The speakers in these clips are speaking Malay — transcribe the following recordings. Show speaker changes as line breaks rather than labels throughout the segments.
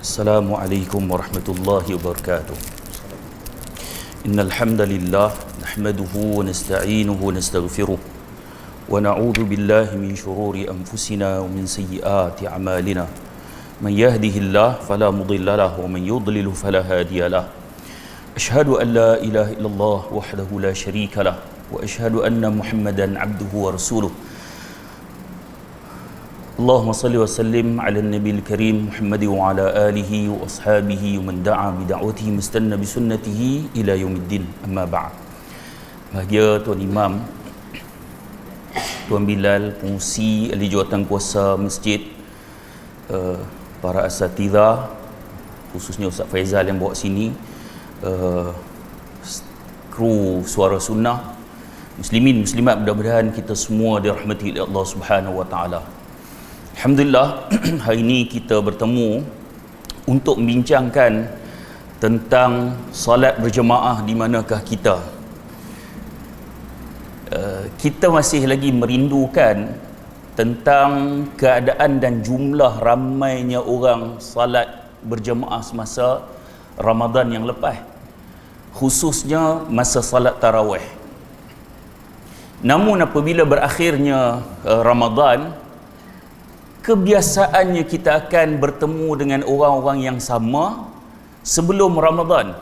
Assalamualaikum warahmatullahi wabarakatuh. Innal hamdalillah nahmaduhu wa nasta'inuhu wa nastaghfiruh wa na'udzu billahi min shururi anfusina wa min sayyiati a'malina. Man yahdihillahu fala mudilla lahu wa man yudlil fala hadiya lahu. Ashhadu an la ilaha illallah wahdahu la syarika lah wa ashhadu anna Muhammadan abduhu wa rasuluh. Allahumma salli wa sallim ala nabiil karim Muhammad wa ala alihi wa ashabihi wa man da'a bi da'watihi mustanna bi sunnatihi ila yaumiddin, amma ba'd. Bahagia Tuan Imam, Tuan Bilal, pengurusi ahli jawatan kuasa masjid, para asatidzah, khususnya Ustaz Faizal yang bawa sini, kru Suara Sunnah, muslimin muslimat, mudah-mudahan kita semua dirahmati oleh Allah Subhanahu wa taala. Alhamdulillah, hari ini kita bertemu untuk membincangkan tentang salat berjemaah di manakah kita. Kita masih lagi merindukan tentang keadaan dan jumlah ramainya orang salat berjemaah semasa Ramadan yang lepas, khususnya masa salat tarawih. Namun apabila berakhirnya Ramadan, kebiasaannya kita akan bertemu dengan orang-orang yang sama sebelum Ramadan.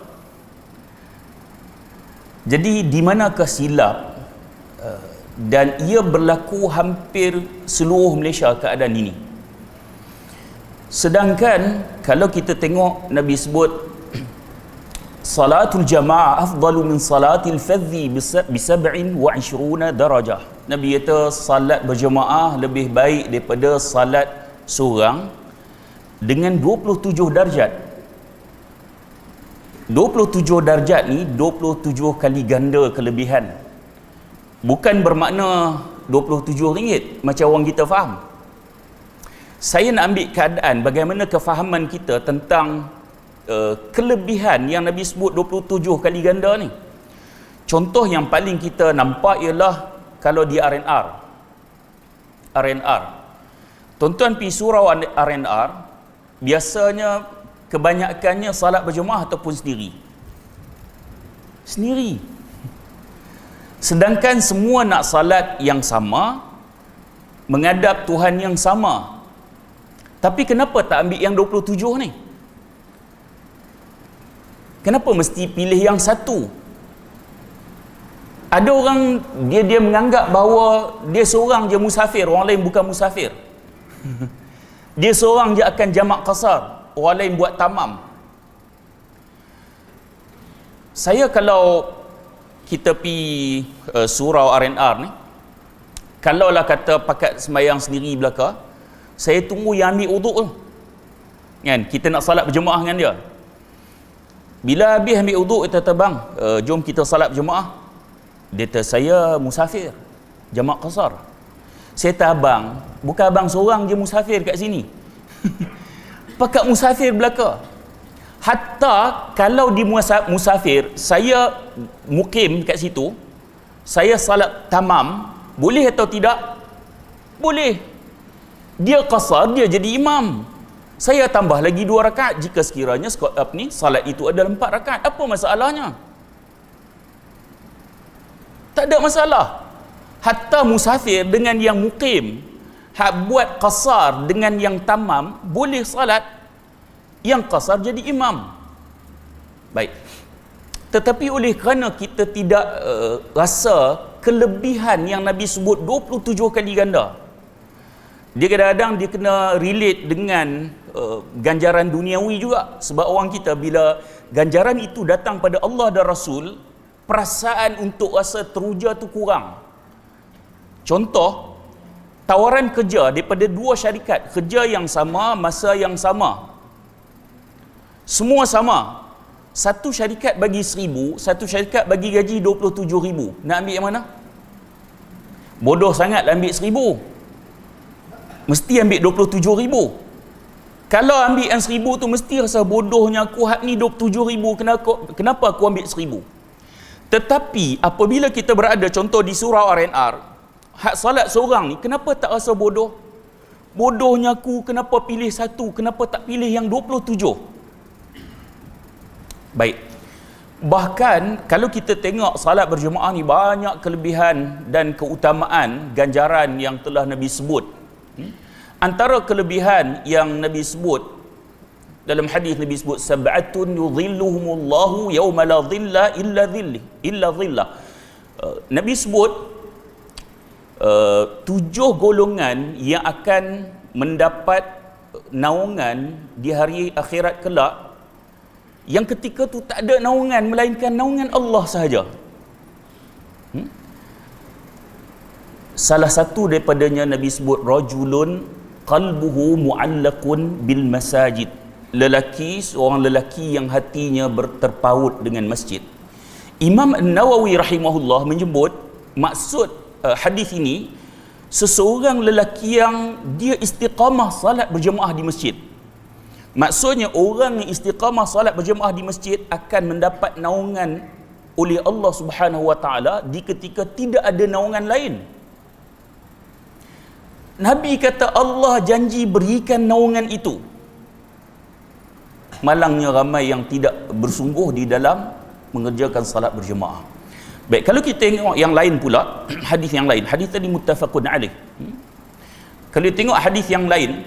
Jadi di manakah silap? Dan ia berlaku hampir seluruh Malaysia keadaan ini. Sedangkan kalau kita tengok, Nabi sebut salatul jamaah afdalu min salatil fadhi bi 27 darajah. Nabi kata salat berjemaah lebih baik daripada salat seorang dengan 27 darjat. 27 darjat ni 27 kali ganda kelebihan. Bukan bermakna 27 ringgit macam orang kita faham. Saya nak ambil keadaan bagaimana kefahaman kita tentang kelebihan yang Nabi sebut 27 kali ganda ni. Contoh yang paling kita nampak ialah kalau di RNR. Tuan-tuan pergi surau RNR, biasanya kebanyakannya salat berjemaah ataupun sendiri. Sedangkan semua nak salat yang sama, menghadap Tuhan yang sama. Tapi kenapa tak ambil yang 27 ni? Kenapa mesti pilih yang satu? Ada orang dia menganggap bahawa dia seorang je musafir, orang lain bukan musafir. Dia seorang je akan jamak qasar, orang lain buat tamam. Saya kalau kita pergi surau RNR ni, kalaulah kata pakat sembahyang sendiri belaka, saya tunggu yang ambil uduk tu. Kan, kita nak salat berjemaah dengan dia. Bila habis ambil uduk, kita kata, bang, jom kita salat berjemaah. Dia kata, saya musafir, jamak qasar. Saya kata, abang, bukan abang seorang je musafir kat sini. Pakat musafir belaka. Hatta kalau di musafir, saya mukim kat situ, saya salat tamam, boleh atau tidak? Boleh. Dia qasar, dia jadi imam. Saya tambah lagi 2 rakaat jika sekiranya salat itu adalah 4 rakaat. Apa masalahnya? Tak ada masalah. Hatta musafir dengan yang mukim, hak buat qasar dengan yang tamam, boleh salat. Yang qasar jadi imam. Baik. Tetapi oleh kerana kita tidak rasa kelebihan yang Nabi sebut 27 kali ganda, dia kadang-kadang dia kena relate dengan ganjaran duniawi juga. Sebab orang kita bila ganjaran itu datang pada Allah dan Rasul, perasaan untuk rasa teruja tu kurang. Contoh, tawaran kerja daripada 2 syarikat, kerja yang sama, masa yang sama, semua sama. Satu syarikat bagi 1,000, satu syarikat bagi gaji 27,000. Nak ambil yang mana? Bodoh sangat ambil 1,000. Mesti ambil 27,000. Kalau ambil yang 1,000 tu mesti rasa bodohnya aku, hak ni 27,000, kenapa aku ambil 1,000? Tetapi apabila kita berada contoh di surau RNR, hak salat seorang ni, kenapa tak rasa bodoh? Bodohnya aku, kenapa pilih satu, kenapa tak pilih yang 27? Baik. Bahkan kalau kita tengok salat berjemaah ni banyak kelebihan dan keutamaan ganjaran yang telah Nabi sebut. Antara kelebihan yang Nabi sebut dalam hadis, Nabi sebut sab'atun yudhilluhumullahu yawma la dhilla illa dhillah. Nabi sebut 7 golongan yang akan mendapat naungan di hari akhirat kelak, yang ketika tu tak ada naungan melainkan naungan Allah sahaja. Salah satu daripadanya Nabi sebut rajulun qalbuhu mu'allaqun bil masajid, seorang lelaki yang hatinya terpaut dengan masjid. Imam An-Nawawi rahimahullah menyebut maksud hadis ini, seseorang lelaki yang dia istiqamah salat berjemaah di masjid. Maksudnya orang yang istiqamah salat berjemaah di masjid akan mendapat naungan oleh Allah Subhanahu wa taala di ketika tidak ada naungan lain. Nabi kata Allah janji berikan naungan itu. Malangnya ramai yang tidak bersungguh di dalam mengerjakan salat berjemaah. Baik, kalau kita tengok yang lain pula, hadis yang lain, hadis tadi muttafaqun alaih. Kalau tengok hadis yang lain,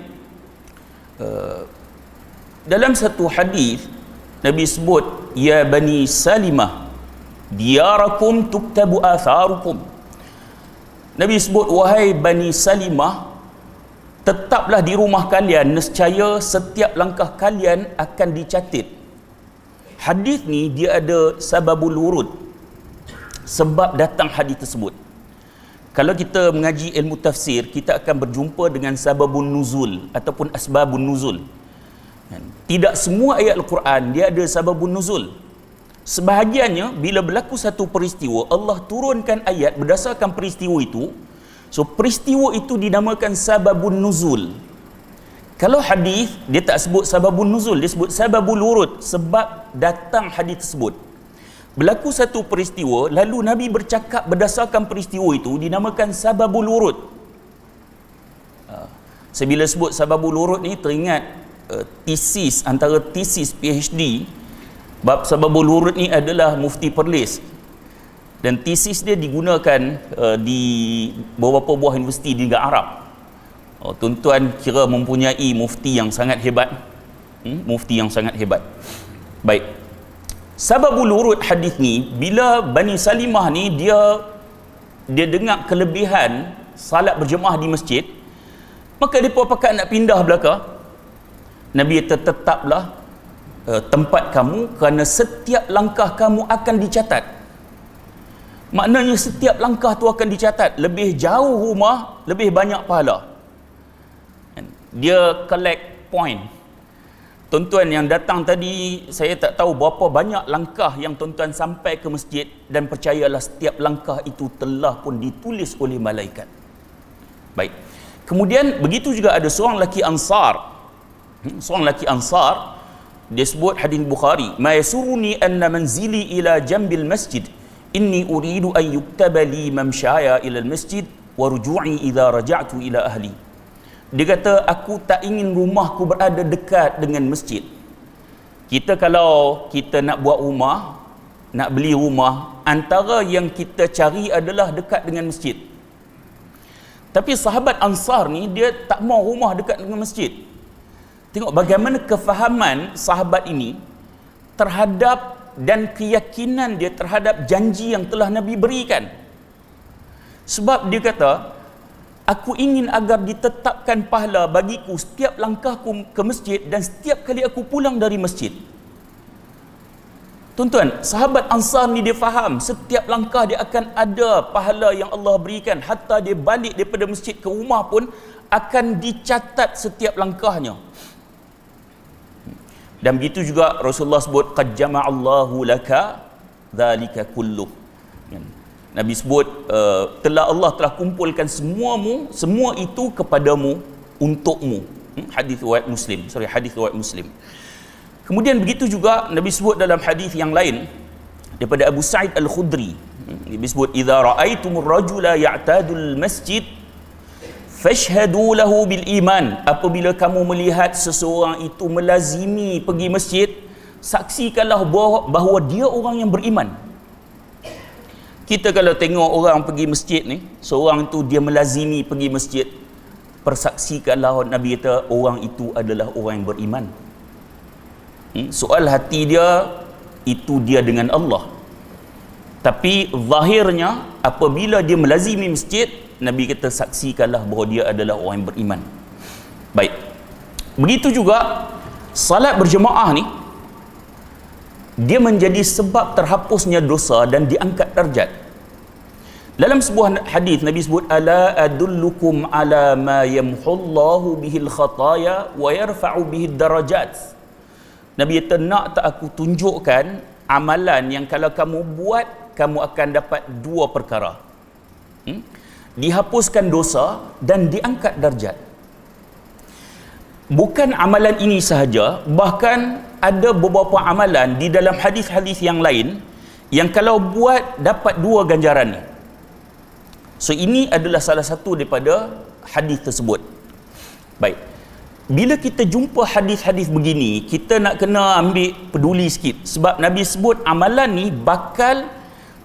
dalam satu hadis Nabi sebut ya bani Salimah diyarakum tuktabu atharukum. Nabi sebut wahai bani Salimah, tetaplah di rumah kalian, nescaya setiap langkah kalian akan dicatat. Hadis ni dia ada sababul wurud, sebab datang hadis tersebut. Kalau kita mengaji ilmu tafsir, kita akan berjumpa dengan sababun nuzul ataupun asbabun nuzul. Tidak semua ayat Al-Quran dia ada sababun nuzul. Sebahagiannya bila berlaku satu peristiwa, Allah turunkan ayat berdasarkan peristiwa itu. So peristiwa itu dinamakan sababun nuzul. Kalau hadis dia tak sebut sababun nuzul, dia sebut sababul wurud, sebab datang hadis tersebut. Berlaku satu peristiwa, lalu Nabi bercakap berdasarkan peristiwa itu, dinamakan sababul wurud. Saya bila sebut sababul wurud ni teringat tesis, antara tesis PhD bab sababul wurud ni adalah Mufti Perlis, dan tesis dia digunakan di beberapa buah universiti di negara Arab. Tuan-tuan kira mempunyai mufti yang sangat hebat. Mufti yang sangat hebat. Baik, sababul wurud hadis ni, bila Bani Salimah ni dia dengar kelebihan salat berjemaah di masjid, maka mereka pakat nak pindah belakang. Nabi kata tetaplah tempat kamu, kerana setiap langkah kamu akan dicatat. Maknanya setiap langkah tu akan dicatat. Lebih jauh rumah, lebih banyak pahala. Dia collect point. Tuan-tuan yang datang tadi, saya tak tahu berapa banyak langkah yang tuan-tuan sampai ke masjid, dan percayalah setiap langkah itu telah pun ditulis oleh malaikat. Baik. Kemudian begitu juga ada seorang lelaki Ansar. Seorang lelaki Ansar, dia sebut hadis Bukhari, ma yasuruni anna manzili ila jambil masjid inni uridu an yuktaba li mamshaya ila al-masjid wa ruju'i idza raja'tu ila ahli. Dia kata aku tak ingin rumahku berada dekat dengan masjid. Kita kalau kita nak buat rumah, nak beli rumah, antara yang kita cari adalah dekat dengan masjid. Tapi sahabat Ansar ni dia tak mau rumah dekat dengan masjid. Tengok bagaimana kefahaman sahabat ini terhadap dan keyakinan dia terhadap janji yang telah Nabi berikan. Sebab dia kata, aku ingin agar ditetapkan pahala bagiku setiap langkahku ke masjid dan setiap kali aku pulang dari masjid. Tuan-tuan, sahabat Ansar ni dia faham setiap langkah dia akan ada pahala yang Allah berikan. Hatta dia balik daripada masjid ke rumah pun akan dicatat setiap langkahnya. Dan begitu juga Rasulullah sebut qad jama'allahu laka dzalika kulluh. Nabi sebut Allah telah kumpulkan semua itu kepadamu, untukmu. Hadis riwayat Muslim. Kemudian begitu juga Nabi sebut dalam hadis yang lain daripada Abu Sa'id Al-Khudri. Nabi sebut idza ra'aitumur rajula ya'tadul masjid fashhadu lahu bil iman, apabila kamu melihat seseorang itu melazimi pergi masjid, saksikanlah bahawa dia orang yang beriman. Kita kalau tengok orang pergi masjid ni, seorang tu dia melazimi pergi masjid, persaksikanlah, Nabi kata orang itu adalah orang yang beriman. Soal hati dia, itu dia dengan Allah. Tapi zahirnya, apabila dia melazimi masjid, Nabi kata saksikanlah bahawa dia adalah orang yang beriman. Baik. Begitu juga salat berjemaah ni, dia menjadi sebab terhapusnya dosa dan diangkat darjat. Dalam sebuah hadis Nabi sebut, ala adullukum ala ma yamhullahu bihil khataya wa yarfa'u bihid darajat. Nabi kata, nak tak aku tunjukkan amalan yang kalau kamu buat, kamu akan dapat dua perkara. Dihapuskan dosa dan diangkat darjat. Bukan amalan ini sahaja, bahkan ada beberapa amalan di dalam hadis-hadis yang lain yang kalau buat dapat dua ganjaran ni. So ini adalah salah satu daripada hadis tersebut. Baik. Bila kita jumpa hadis-hadis begini, kita nak kena ambil peduli sikit, sebab Nabi sebut amalan ni bakal,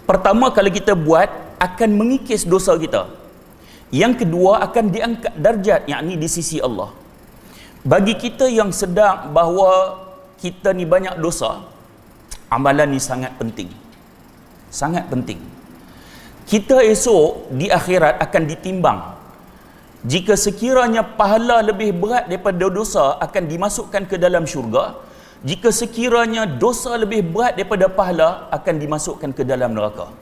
pertama kalau kita buat akan mengikis dosa kita. Yang kedua akan diangkat darjat, yakni di sisi Allah. Bagi kita yang sedar bahawa kita ni banyak dosa, amalan ni sangat penting. Sangat penting. Kita esok di akhirat akan ditimbang. Jika sekiranya pahala lebih berat daripada dosa, akan dimasukkan ke dalam syurga. Jika sekiranya dosa lebih berat daripada pahala, akan dimasukkan ke dalam neraka.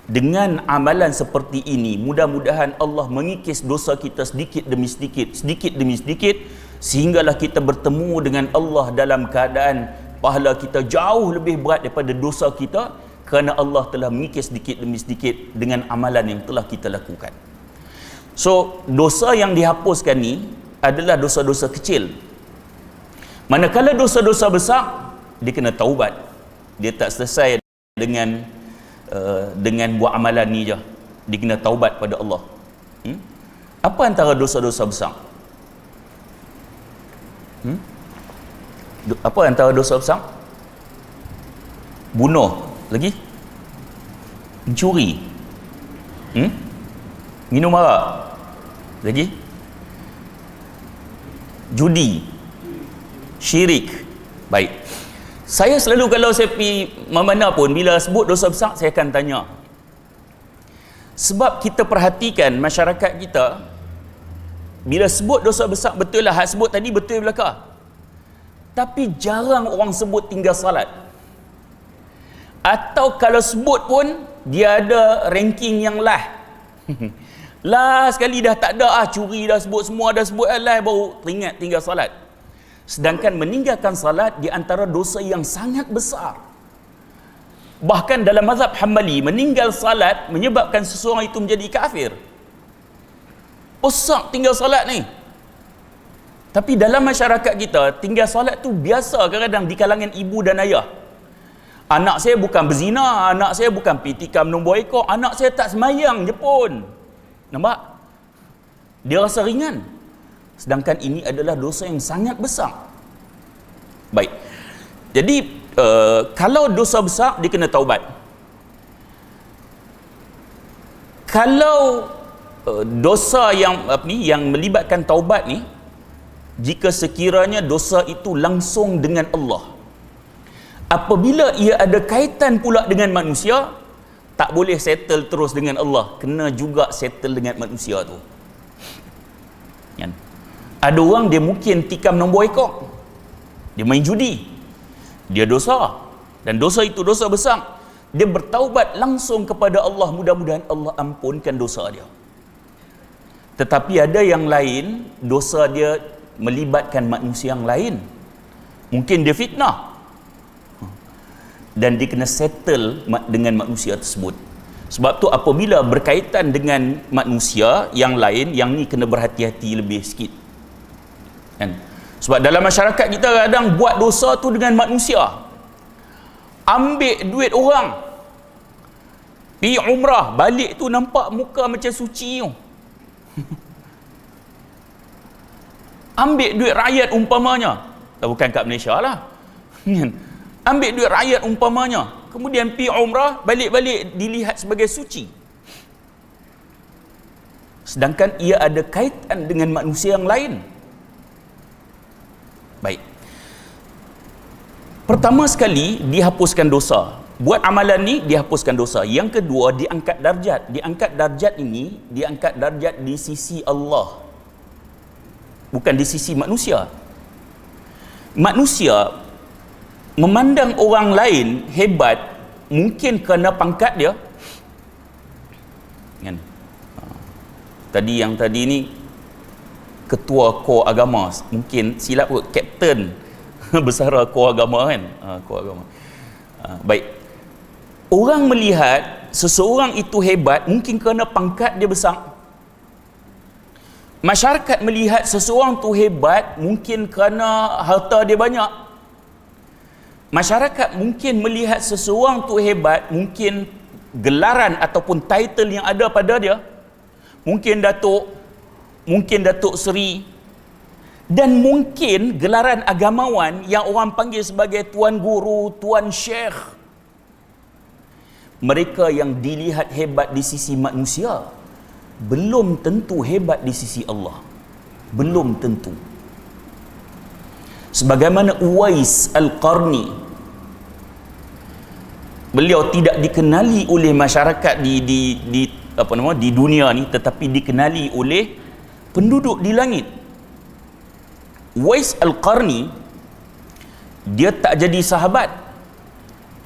Dengan amalan seperti ini, mudah-mudahan Allah mengikis dosa kita sedikit demi sedikit, sedikit demi sedikit, sehinggalah kita bertemu dengan Allah dalam keadaan pahala kita jauh lebih berat daripada dosa kita, kerana Allah telah mengikis sedikit demi sedikit dengan amalan yang telah kita lakukan. So, dosa yang dihapuskan ni adalah dosa-dosa kecil. Manakala dosa-dosa besar, dia kena taubat. Dia tak selesai dengan buat amalan ni je. Dia kena taubat pada Allah. Apa antara dosa-dosa besar? Apa antara dosa besar? Bunuh. Lagi? Mencuri. Minum arak. Lagi? Judi. Syirik. Baik. Saya selalu kalau saya pergi mana pun, bila sebut dosa besar, saya akan tanya. Sebab kita perhatikan masyarakat kita, bila sebut dosa besar, betul lah, hak sebut tadi betul belakang. Tapi jarang orang sebut tinggal salat. Atau kalau sebut pun, dia ada ranking yang lah. Lah sekali dah tak ada, curi dah sebut, semua dah sebut, lah baru teringat tinggal salat. Sedangkan meninggalkan salat di antara dosa yang sangat besar. Bahkan dalam mazhab Hambali, meninggal salat menyebabkan seseorang itu menjadi kafir. Besar tinggal salat ni. Tapi dalam masyarakat kita, tinggal salat tu biasa kadang-kadang di kalangan ibu dan ayah. Anak saya bukan berzina, anak saya bukan pitikam nombor ekor, anak saya tak semayang je pun. Nampak? Dia rasa ringan. Sedangkan ini adalah dosa yang sangat besar. Baik. Jadi, kalau dosa besar, dia kena taubat. Kalau dosa yang melibatkan taubat ni, jika sekiranya dosa itu langsung dengan Allah, apabila ia ada kaitan pula dengan manusia, tak boleh settle terus dengan Allah, kena juga settle dengan manusia tu. Kan? Ada orang dia mungkin tikam nombor ekor, dia main judi, dia dosa, dan dosa itu dosa besar. Dia bertaubat langsung kepada Allah, mudah-mudahan Allah ampunkan dosa dia. Tetapi ada yang lain, dosa dia melibatkan manusia yang lain. Mungkin dia fitnah, dan dia kena settle dengan manusia tersebut. Sebab tu apabila berkaitan dengan manusia yang lain, yang ni kena berhati-hati lebih sikit. Kan? Sebab dalam masyarakat kita kadang buat dosa tu dengan manusia. Ambil duit orang, pergi umrah, balik tu nampak muka macam suci tu. Ambil duit rakyat umpamanya. Bukan kat Malaysia lah. Ambil duit rakyat umpamanya. Kemudian pi umrah, balik-balik dilihat sebagai suci. Sedangkan ia ada kaitan dengan manusia yang lain. Baik. Pertama sekali, dihapuskan dosa. Buat amalan ni, dihapuskan dosa. Yang kedua, diangkat darjat. Diangkat darjat ini, diangkat darjat di sisi Allah. Bukan di sisi manusia. Manusia memandang orang lain hebat mungkin kerana pangkat dia. Kan? Tadi ni ketua kor agama, mungkin silap kot, kapten bersara kor agama kan. Kor agama. Baik. Orang melihat seseorang itu hebat mungkin kerana pangkat dia besar. Masyarakat melihat seseorang tu hebat mungkin kerana harta dia banyak. Masyarakat mungkin melihat seseorang tu hebat mungkin gelaran ataupun title yang ada pada dia. Mungkin Datuk Seri, dan mungkin gelaran agamawan yang orang panggil sebagai Tuan Guru, Tuan Syekh. Mereka yang dilihat hebat di sisi manusia belum tentu hebat di sisi Allah. Belum tentu. Sebagaimana Uwais Al-Qarni, beliau tidak dikenali oleh masyarakat di dunia ni, tetapi dikenali oleh penduduk di langit. Uwais Al-Qarni, dia tak jadi sahabat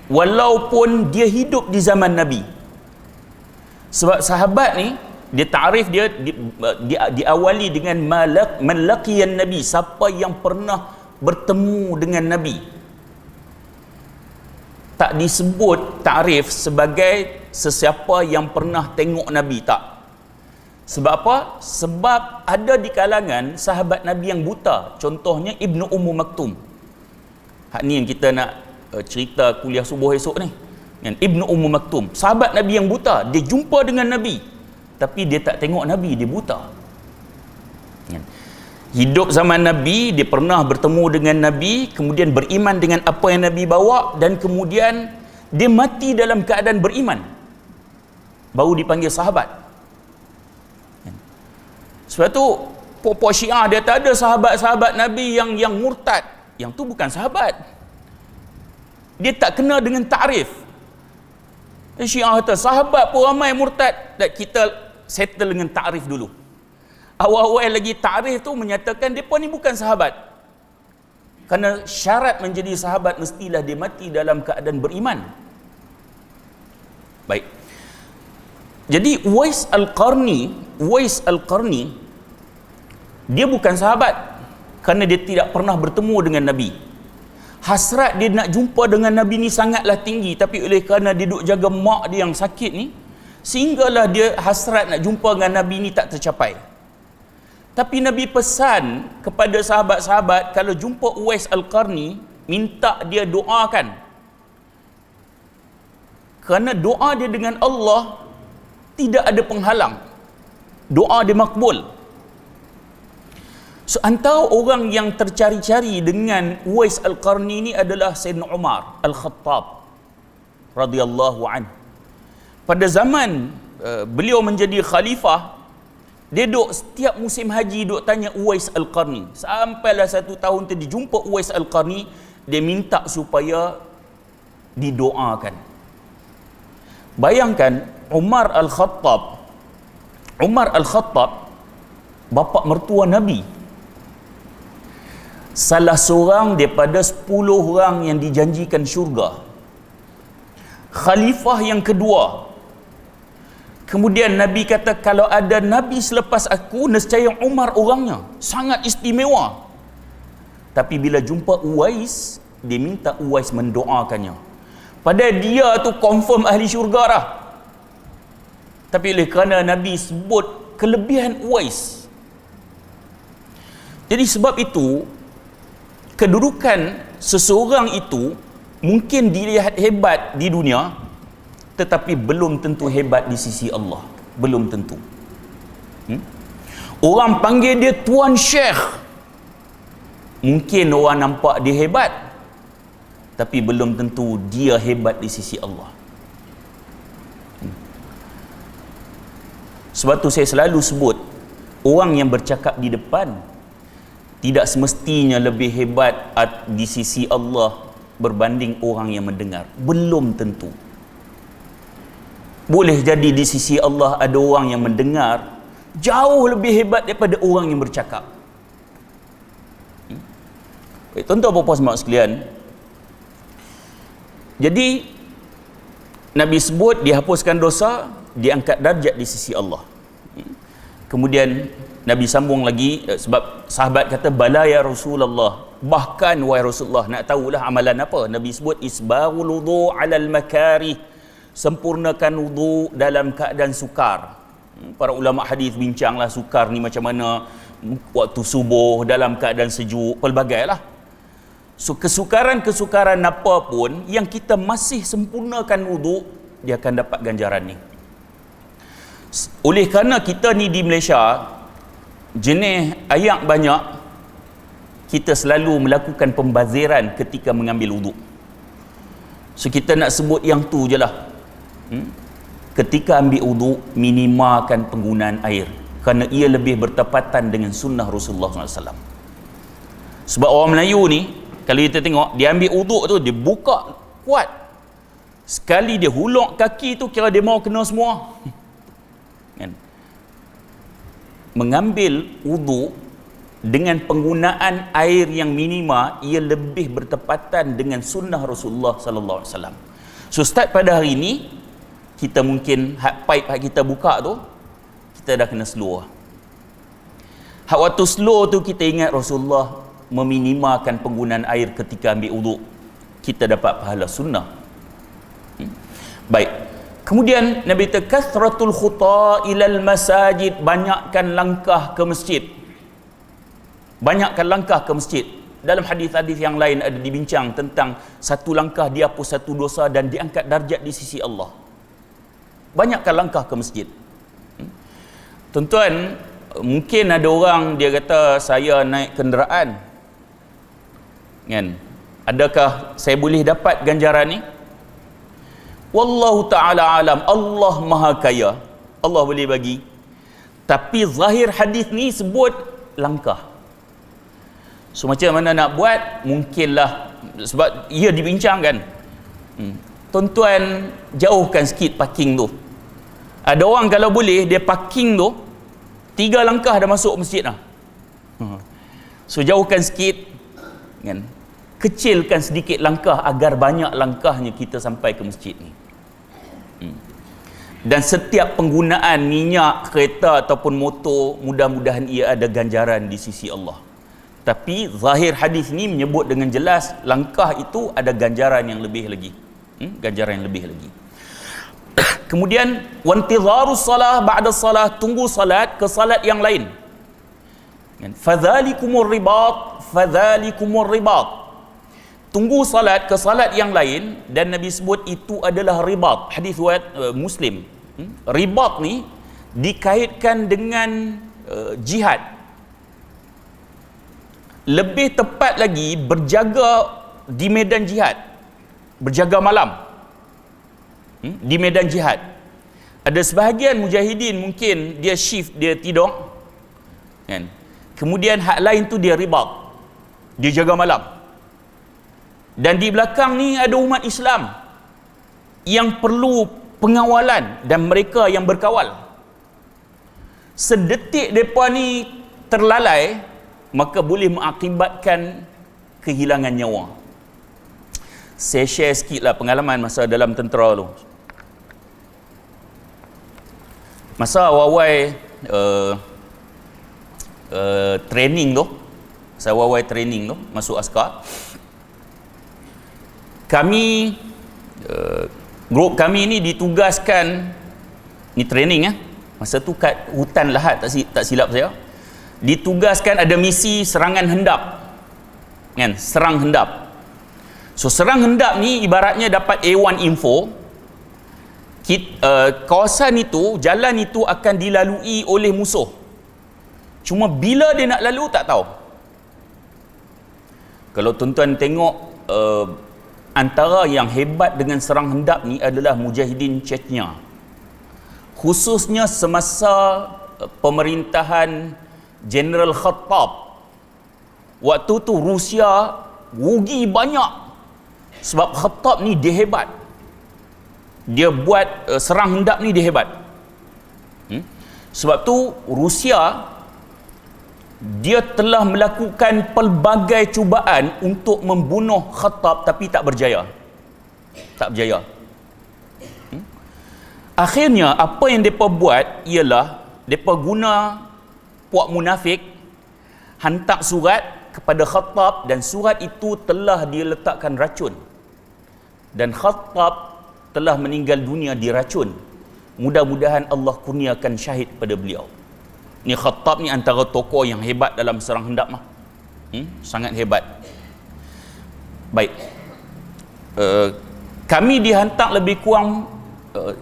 walaupun dia hidup di zaman Nabi. Sebab sahabat ni, dia ta'rif dia diawali dengan man laqiyan Nabi, siapa yang pernah bertemu dengan Nabi. Tak disebut ta'rif sebagai sesiapa yang pernah tengok Nabi, tak. Sebab apa? Sebab ada di kalangan sahabat Nabi yang buta. Contohnya Ibnu Ummu Maktum. Hak ni yang kita nak cerita kuliah subuh esok ni. Ibnu Ummu Maktum, sahabat Nabi yang buta. Dia jumpa dengan Nabi, tapi dia tak tengok Nabi, dia buta. Hidup zaman Nabi, dia pernah bertemu dengan Nabi, kemudian beriman dengan apa yang Nabi bawa, dan kemudian dia mati dalam keadaan beriman, baru dipanggil sahabat. Sebab tu puak Syiah dia tak ada sahabat-sahabat Nabi yang murtad. Yang tu bukan sahabat. Dia tak kena dengan ta'rif. Syiah kata sahabat pun ramai murtad. Dan kita settle dengan ta'rif dulu. Awal-awal lagi ta'rif tu menyatakan mereka ni bukan sahabat. Kerana syarat menjadi sahabat mestilah dia mati dalam keadaan beriman. Baik. Jadi Uwais Al-Qarni dia bukan sahabat kerana dia tidak pernah bertemu dengan Nabi. Hasrat dia nak jumpa dengan Nabi ni sangatlah tinggi, tapi oleh kerana dia duk jaga mak dia yang sakit ni, sehinggalah dia hasrat nak jumpa dengan Nabi ni tak tercapai. Tapi Nabi pesan kepada sahabat-sahabat, kalau jumpa Uwais Al-Qarni, minta dia doakan. Kerana doa dia dengan Allah tidak ada penghalang. Doa dia makbul. So, antara orang yang tercari-cari dengan Uwais Al-Qarni ni adalah Sayyidina Umar Al-Khattab radhiyallahu anhu. Pada zaman beliau menjadi khalifah, dia duk setiap musim haji duk tanya Uwais Al-Qarni. Sampailah satu tahun tu dia jumpa Uwais Al-Qarni, dia minta supaya didoakan. Bayangkan Umar Al-Khattab bapa mertua Nabi, salah seorang daripada 10 orang yang dijanjikan syurga, khalifah yang kedua. Kemudian Nabi kata, kalau ada Nabi selepas aku, nescaya Umar orangnya, sangat istimewa. Tapi bila jumpa Uwais, dia minta Uwais mendoakannya. Padahal dia tu confirm ahli syurga dah. Tapi oleh kerana Nabi sebut kelebihan Uwais, jadi sebab itu kedudukan seseorang itu mungkin dilihat hebat di dunia, tetapi belum tentu hebat di sisi Allah. Belum tentu. Orang panggil dia Tuan Syekh, Mungkin orang nampak dia hebat, tapi belum tentu dia hebat di sisi Allah. Sebab tu saya selalu sebut, orang yang bercakap di depan tidak semestinya lebih hebat di sisi Allah berbanding orang yang mendengar. Belum tentu. Boleh jadi di sisi Allah ada orang yang mendengar jauh lebih hebat daripada orang yang bercakap. Tuan-tuan dan puan-puan sekalian, jadi Nabi sebut dihapuskan dosa, diangkat darjat di sisi Allah. Kemudian Nabi sambung lagi, sebab sahabat kata, bala ya Rasulullah, bahkan wahai Rasulullah, nak tahulah amalan apa? Nabi sebut isbarul wudu' alal makari, sempurnakan wudu dalam keadaan sukar. Para ulama hadis bincanglah sukar ni macam mana, waktu subuh, dalam keadaan sejuk, pelbagai lah. So kesukaran-kesukaran apa pun yang kita masih sempurnakan wudu, dia akan dapat ganjaran ni. Oleh kerana kita ni di Malaysia jenis ayak banyak, kita selalu melakukan pembaziran ketika mengambil wudu. So kita nak sebut yang tu je lah. Ketika ambil wudu, minimalkan penggunaan air, kerana ia lebih bertepatan dengan sunnah Rasulullah SAW. Sebab orang Melayu ni, kalau kita tengok, dia ambil wudu tu, dia buka kuat. Sekali dia huluk kaki tu, kira dia mau kena semua. Kan? Mengambil wudu dengan penggunaan air yang minima, ia lebih bertepatan dengan sunnah Rasulullah sallallahu alaihi wasallam. So start pada hari ini, kita mungkin pipe kita buka tu, kita dah kena slow. Waktu slow tu kita ingat Rasulullah meminimalkan penggunaan air ketika ambil wudu, kita dapat pahala sunnah. Baik. Kemudian Nabi kata kasratul khuta ilal masajid, banyakkan langkah ke masjid. Banyakkan langkah ke masjid. Dalam hadis-hadis yang lain ada dibincang tentang satu langkah dihapus satu dosa dan diangkat darjat di sisi Allah. Banyakkan langkah ke masjid. Tuan-tuan, mungkin ada orang dia kata saya naik kenderaan, kan? Adakah saya boleh dapat ganjaran ni? Wallahu ta'ala alam, Allah maha kaya, Allah boleh bagi. Tapi zahir hadis ni sebut langkah. So macam mana nak buat? Mungkinlah, sebab ia dibincangkan. Tuan-tuan, jauhkan sikit parking tu. Ada orang kalau boleh, dia parking tu 3 langkah dah masuk masjid lah. So jauhkan sikit, kan? Kecilkan sedikit langkah agar banyak langkahnya kita sampai ke masjid ni. Dan setiap penggunaan minyak, kereta ataupun motor, mudah-mudahan ia ada ganjaran di sisi Allah. Tapi zahir hadis ni menyebut dengan jelas langkah itu ada ganjaran yang lebih lagi. Ganjaran yang lebih lagi. Kemudian wantizarus salah ba'da salah, tunggu salat ke salat yang lain. Fadzalikumur ribat. Tunggu salat ke salat yang lain, dan Nabi sebut itu adalah ribat. Hadis riwayat Muslim. Ribat ni dikaitkan dengan jihad. Lebih tepat lagi berjaga di medan jihad, berjaga malam di medan jihad. Ada sebahagian mujahidin mungkin dia shift, dia tidur, kan? Kemudian hak lain tu dia ribat, dia jaga malam. Dan di belakang ni ada umat Islam yang perlu pengawalan dan mereka yang berkawal. Sedetik mereka ni terlalai, maka boleh mengakibatkan kehilangan nyawa. Saya share sikit lah pengalaman masa dalam tentera tu. Masa awal-awal training tu, masuk askar, kami grup kami ni ditugaskan, ni training masa tu kat hutan Lahad, tak silap saya, ditugaskan ada misi serangan hendap, kan? Serang hendap. So serang hendap ni ibaratnya dapat A1 info, kawasan itu, jalan itu akan dilalui oleh musuh. Cuma bila dia nak lalu tak tahu. Kalau tuan-tuan tengok antara yang hebat dengan serang hendap ni adalah Mujahidin Chechnya, khususnya semasa pemerintahan General Khattab. Waktu tu Rusia rugi banyak sebab Khattab ni dia hebat, dia buat serang hendap ni dia hebat. Sebab tu Rusia dia telah melakukan pelbagai cubaan untuk membunuh Khattab tapi tak berjaya. Tak berjaya. Akhirnya apa yang mereka buat ialah mereka guna puak munafik hantar surat kepada Khattab, dan surat itu telah diletakkan racun, dan Khattab telah meninggal dunia diracun. Mudah-mudahan Allah kurniakan syahid pada beliau. Ni Khattab ni antara tokoh yang hebat dalam serang hendap mah. Sangat hebat. Baik. Kami dihantar lebih kurang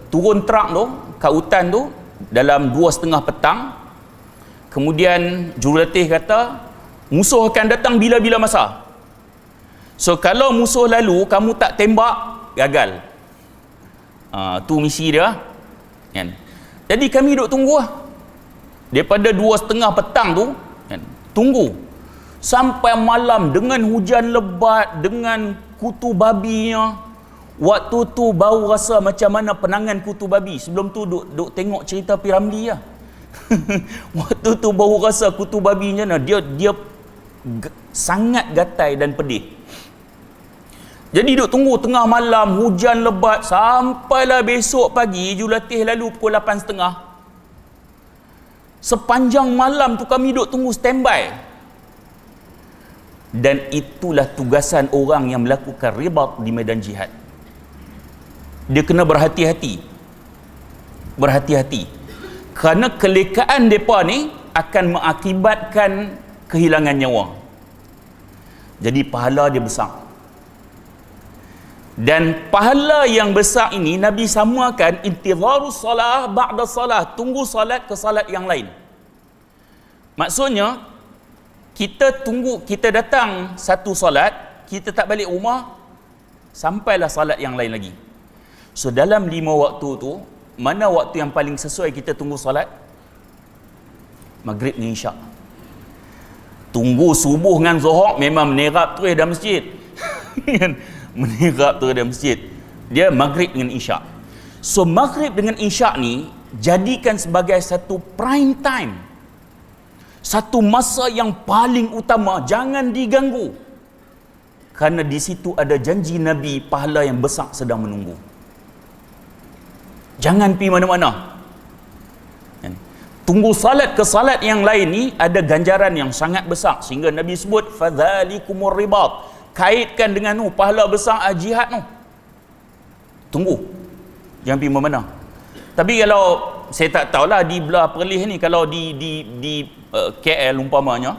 turun truk tu kat hutan tu dalam 2:30 petang. Kemudian jurulatih kata musuh akan datang bila-bila masa. So kalau musuh lalu kamu tak tembak, gagal. Tu misi dia kan. Jadi kami duduk tunggu lah. Daripada 2:30 petang tu kan, tunggu sampai malam dengan hujan lebat, dengan kutu babinya. Waktu tu baru rasa macam mana penangan kutu babi. Sebelum tu duk tengok cerita Piramli lah. Waktu tu baru rasa kutu babi macam mana. Dia sangat gatai dan pedih. Jadi duk tunggu tengah malam, hujan lebat, sampailah besok pagi jurulatih lalu pukul 8.30. Sepanjang malam tu kami duk tunggu standby. Dan itulah tugasan orang yang melakukan ribat di medan jihad. Dia kena berhati-hati. Berhati-hati. Kerana kelekaan mereka ni akan mengakibatkan kehilangan nyawa. Jadi pahala dia besar. Dan pahala yang besar ini Nabi samakan intizarus salah ba'da salah, tunggu salat ke salat yang lain. Maksudnya kita tunggu, kita datang satu salat, kita tak balik rumah sampailah salat yang lain lagi. So dalam 5 waktu tu, mana waktu yang paling sesuai kita tunggu salat? Maghrib dengan Isyak. Tunggu subuh dengan Zuhur memang menerap terus dalam masjid. Menerap terus dalam masjid. Dia Maghrib dengan Isyak. So Maghrib dengan Isyak ni jadikan sebagai satu prime time, satu masa yang paling utama, jangan diganggu. Kerana di situ ada janji Nabi, pahala yang besar sedang menunggu. Jangan pergi mana-mana. Tunggu salat ke salat yang lain ni ada ganjaran yang sangat besar, sehingga Nabi sebut fadzalikumur ribat, kaitkan dengan tu pahala besar jihad tu. Tunggu, jangan pergi mana-mana. Tapi kalau saya tak tahulah di belah Perlis ni, kalau di KL umpamanya,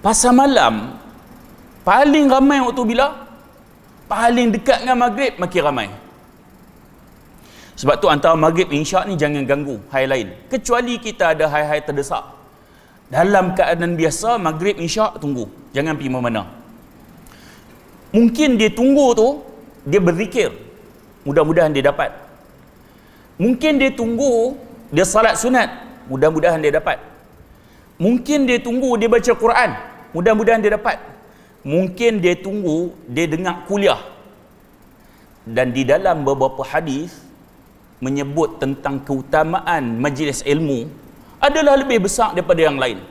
pasar malam paling ramai waktu bila? Paling dekat dengan Maghrib makin ramai. Sebab tu antara Maghrib Isyak ni jangan ganggu hai lain, kecuali kita ada hai-hai terdesak. Dalam keadaan biasa Maghrib Isyak tunggu, jangan pergi mana-mana. Mungkin dia tunggu tu dia berzikir, mudah-mudahan dia dapat. Mungkin dia tunggu dia salat sunat, mudah-mudahan dia dapat. Mungkin dia tunggu dia baca Quran, mudah-mudahan dia dapat. Mungkin dia tunggu dia dengar kuliah. Dan di dalam beberapa hadis menyebut tentang keutamaan majlis ilmu adalah lebih besar daripada yang lain.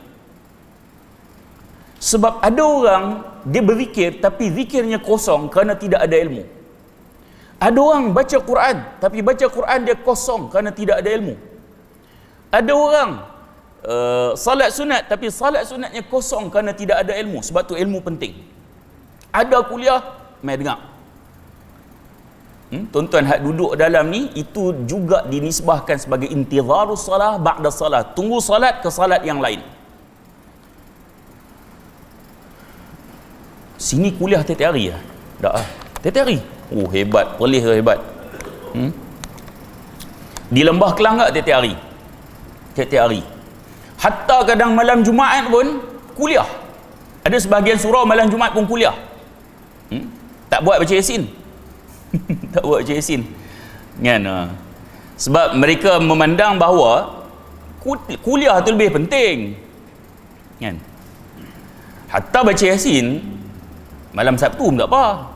Sebab ada orang dia berzikir tapi zikirnya kosong kerana tidak ada ilmu. Ada orang baca Quran tapi baca Quran dia kosong kerana tidak ada ilmu. Ada orang salat sunat tapi salat sunatnya kosong kerana tidak ada ilmu. Sebab tu ilmu penting. Ada kuliah, mai dengar. Tuan-tuan hak duduk dalam ni itu juga dinisbahkan sebagai intizarus salah ba'da salah, tunggu salat ke salat yang lain. Sini kuliah tiap-tiap hari lah. Tak ah. Tiap-tiap hari. Oh hebat, Perlis tu hebat. Di Lembah Kelang tak tiap-tiap hari. Tiap-tiap hari. Hatta kadang malam Jumaat pun kuliah. Ada sebahagian surau malam Jumaat pun kuliah. Tak buat baca Yasin. Tak buat baca Yasin. Kan? Sebab mereka memandang bahawa kuliah tu lebih penting. Kan? Hatta baca Yasin malam Sabtu pun tak apa.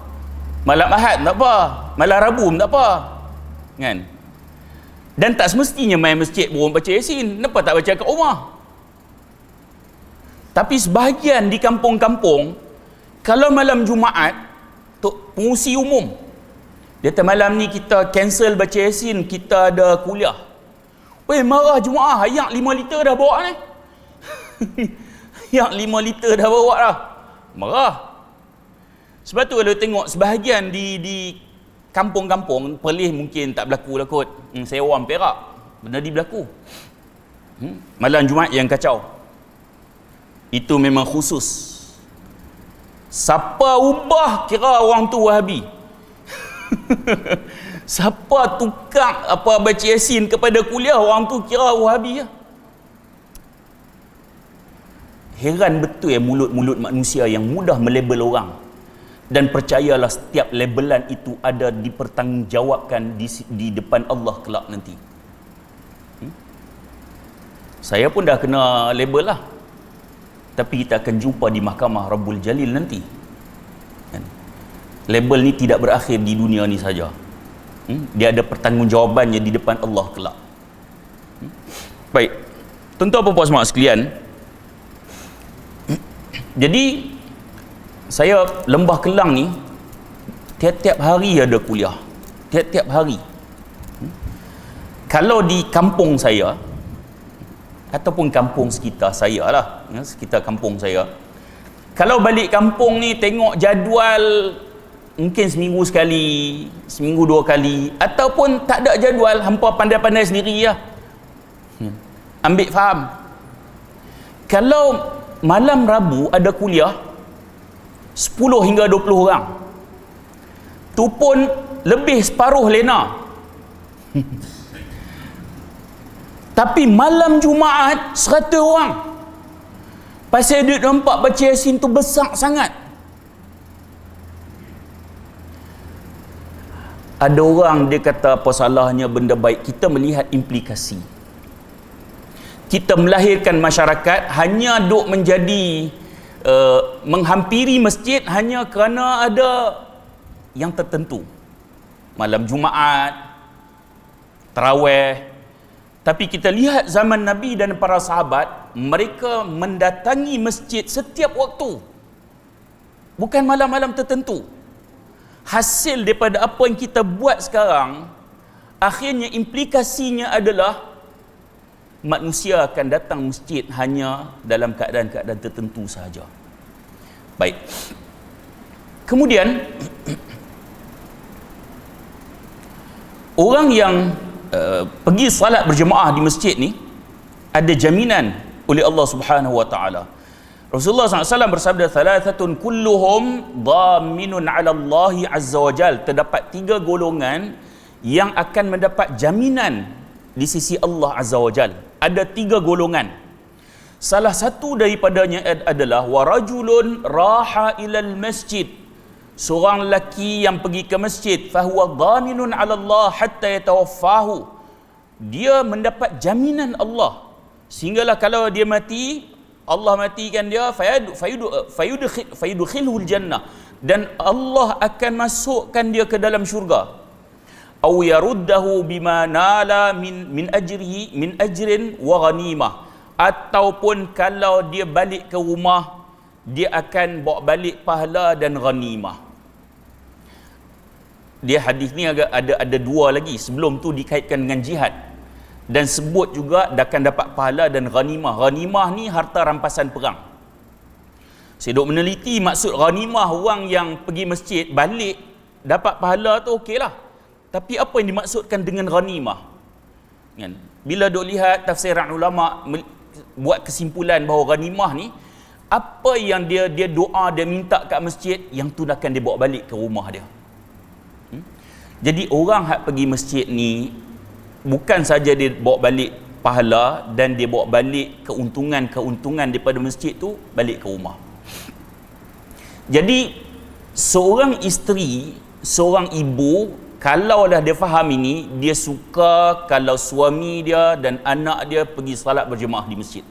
Malam Ahad tak apa. Malam Rabu pun tak apa. Kan? Dan tak semestinya main masjid pun baca Yasin. Kenapa tak baca kat rumah? Tapi sebahagian di kampung-kampung, kalau malam Jumaat untuk pengurusi umum, dia kata malam ni kita cancel baca Yasin, kita ada kuliah. Weh, marah Jumaat, ayak 5 liter dah bawa ni. Ayak 5 liter dah bawa dah. Marah. Sebab tu kalau tengok sebahagian di kampung-kampung, Perlis mungkin tak berlaku lah kot. Saya orang Perak, benda ni berlaku. Malam Jumaat yang kacau. Itu memang khusus. Siapa ubah kira orang tu Wahabi. Siapa tukar apa baca Yasin kepada kuliah, orang tu kira Wahabi ya. Heran betul ya mulut-mulut manusia yang mudah melabel orang. Dan percayalah setiap labelan itu ada dipertanggungjawabkan di depan Allah kelak nanti. Saya pun dah kena label lah. Tapi kita akan jumpa di mahkamah Rabbul Jalil nanti. Label ni tidak berakhir di dunia ni saja. Dia ada pertanggungjawabannya di depan Allah kelak. Baik. Tuan-tuan dan puan sekalian, jadi saya Lembah Kelang ni tiap-tiap hari ada kuliah. Tiap-tiap hari. Kalau di kampung saya ataupun kampung sekitar saya lah, sekitar kampung saya, kalau balik kampung ni tengok jadual mungkin seminggu sekali, seminggu 2 kali, ataupun tak ada jadual, hampa pandai-pandai sendiri lah, ambil faham. Kalau malam Rabu ada kuliah 10 hingga 20 orang, tu pun lebih separuh lena. Tapi malam Jumaat 100 orang. Pasal dia nampak baca Yasin tu besar sangat. Ada orang dia kata apa salahnya benda baik. Kita melihat implikasi. Kita melahirkan masyarakat hanya duk menjadi menghampiri masjid hanya kerana ada yang tertentu. Malam Jumaat, tarawih. Tapi kita lihat zaman Nabi dan para sahabat, mereka mendatangi masjid setiap waktu. Bukan malam-malam tertentu. Hasil daripada apa yang kita buat sekarang, akhirnya implikasinya adalah manusia akan datang masjid hanya dalam keadaan-keadaan tertentu sahaja. Baik. Kemudian orang yang pergi salat berjemaah di masjid ni ada jaminan oleh Allah Subhanahu wa taala. Rasulullah SAW bersabda, "Thalathatun kulluhum dhaminun 'ala Allah 'azza wa jal." Terdapat 3 golongan yang akan mendapat jaminan di sisi Allah Azza wa Jal. Ada 3 golongan. Salah satu daripadanya adalah warajulun raha ilal masjid. Seorang lelaki yang pergi ke masjid, fahuwa dhaminun 'ala Allah hatta yatawaffahu. Dia mendapat jaminan Allah sehinggalah kalau dia mati, Allah matikan dia, fayudkhilhul jannah, dan Allah akan masukkan dia ke dalam syurga. Aw yaruddahu bima nala min ajrin wa ghanimah, ataupun kalau dia balik ke rumah dia akan bawa balik pahala dan ghanimah. Dia hadis ni ada 2 lagi, sebelum tu dikaitkan dengan jihad dan sebut juga akan dapat pahala dan ghanimah. Ghanimah ni harta rampasan perang. Saya duk meneliti maksud ghanimah, orang yang pergi masjid balik dapat pahala tu okeylah. Tapi apa yang dimaksudkan dengan ghanimah? Kan? Bila duk lihat tafsiran ulama buat kesimpulan bahawa ghanimah ni apa yang dia doa, dia minta kat masjid, yang tu akan dia bawa balik ke rumah dia. Jadi orang hak pergi masjid ni bukan saja dia bawa balik pahala dan dia bawa balik keuntungan daripada masjid tu balik ke rumah. Jadi seorang isteri, seorang ibu, kalaulah dia faham ini, dia suka kalau suami dia dan anak dia pergi salat berjemaah di masjid.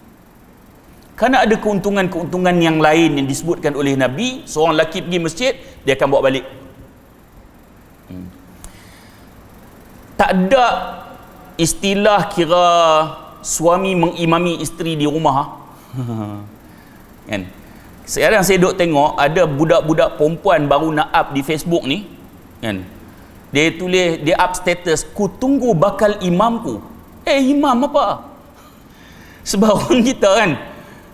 Kerana ada keuntungan-keuntungan yang lain yang disebutkan oleh Nabi. Seorang lelaki pergi masjid, dia akan bawa balik. Tak ada istilah kira suami mengimami isteri di rumah. Kan? Sekarang saya duk tengok ada budak-budak perempuan baru nak up di Facebook ni, kan? Dia tulis, dia up status, ku tunggu bakal imamku. Imam apa? Sebab orang kita kan,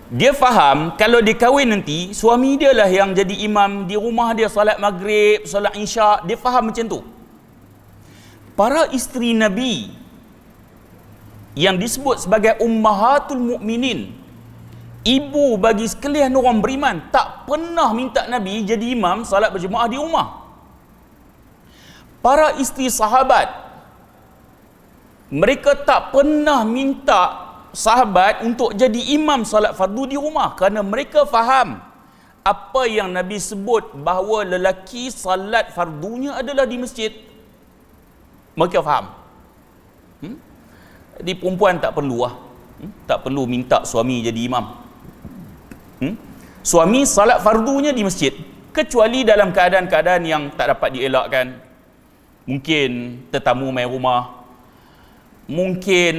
dia faham kalau dia kahwin nanti, suami dia lah yang jadi imam di rumah dia, salat maghrib, salat isyak. Dia faham macam tu. Para isteri Nabi yang disebut sebagai ummahatul mukminin, ibu bagi sekalian orang beriman, tak pernah minta Nabi jadi imam salat berjemaah di rumah. Para isteri sahabat, mereka tak pernah minta sahabat untuk jadi imam salat fardu di rumah, kerana mereka faham apa yang Nabi sebut bahawa lelaki salat fardunya adalah di masjid. Mereka faham. Jadi perempuan tak perlu tak perlu minta suami jadi imam. Suami salat fardunya di masjid, kecuali dalam keadaan-keadaan yang tak dapat dielakkan. Mungkin tetamu main rumah, mungkin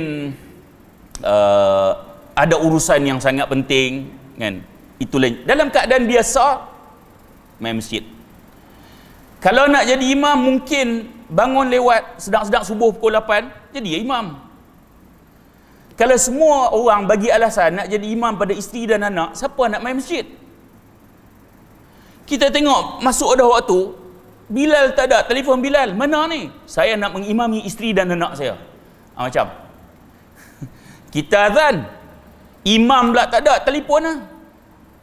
ada urusan yang sangat penting, kan? Itu lain. Dalam keadaan biasa, main masjid. Kalau nak jadi imam, mungkin bangun lewat sedang-sedang subuh pukul 8, jadi imam. Kalau semua orang bagi alasan nak jadi imam pada isteri dan anak, siapa nak main masjid? Kita tengok masuk dah waktu, Bilal tak ada, telefon Bilal, mana ni? Saya nak mengimami isteri dan anak saya. Macam kita azan, imam pula tak ada, telefon lah.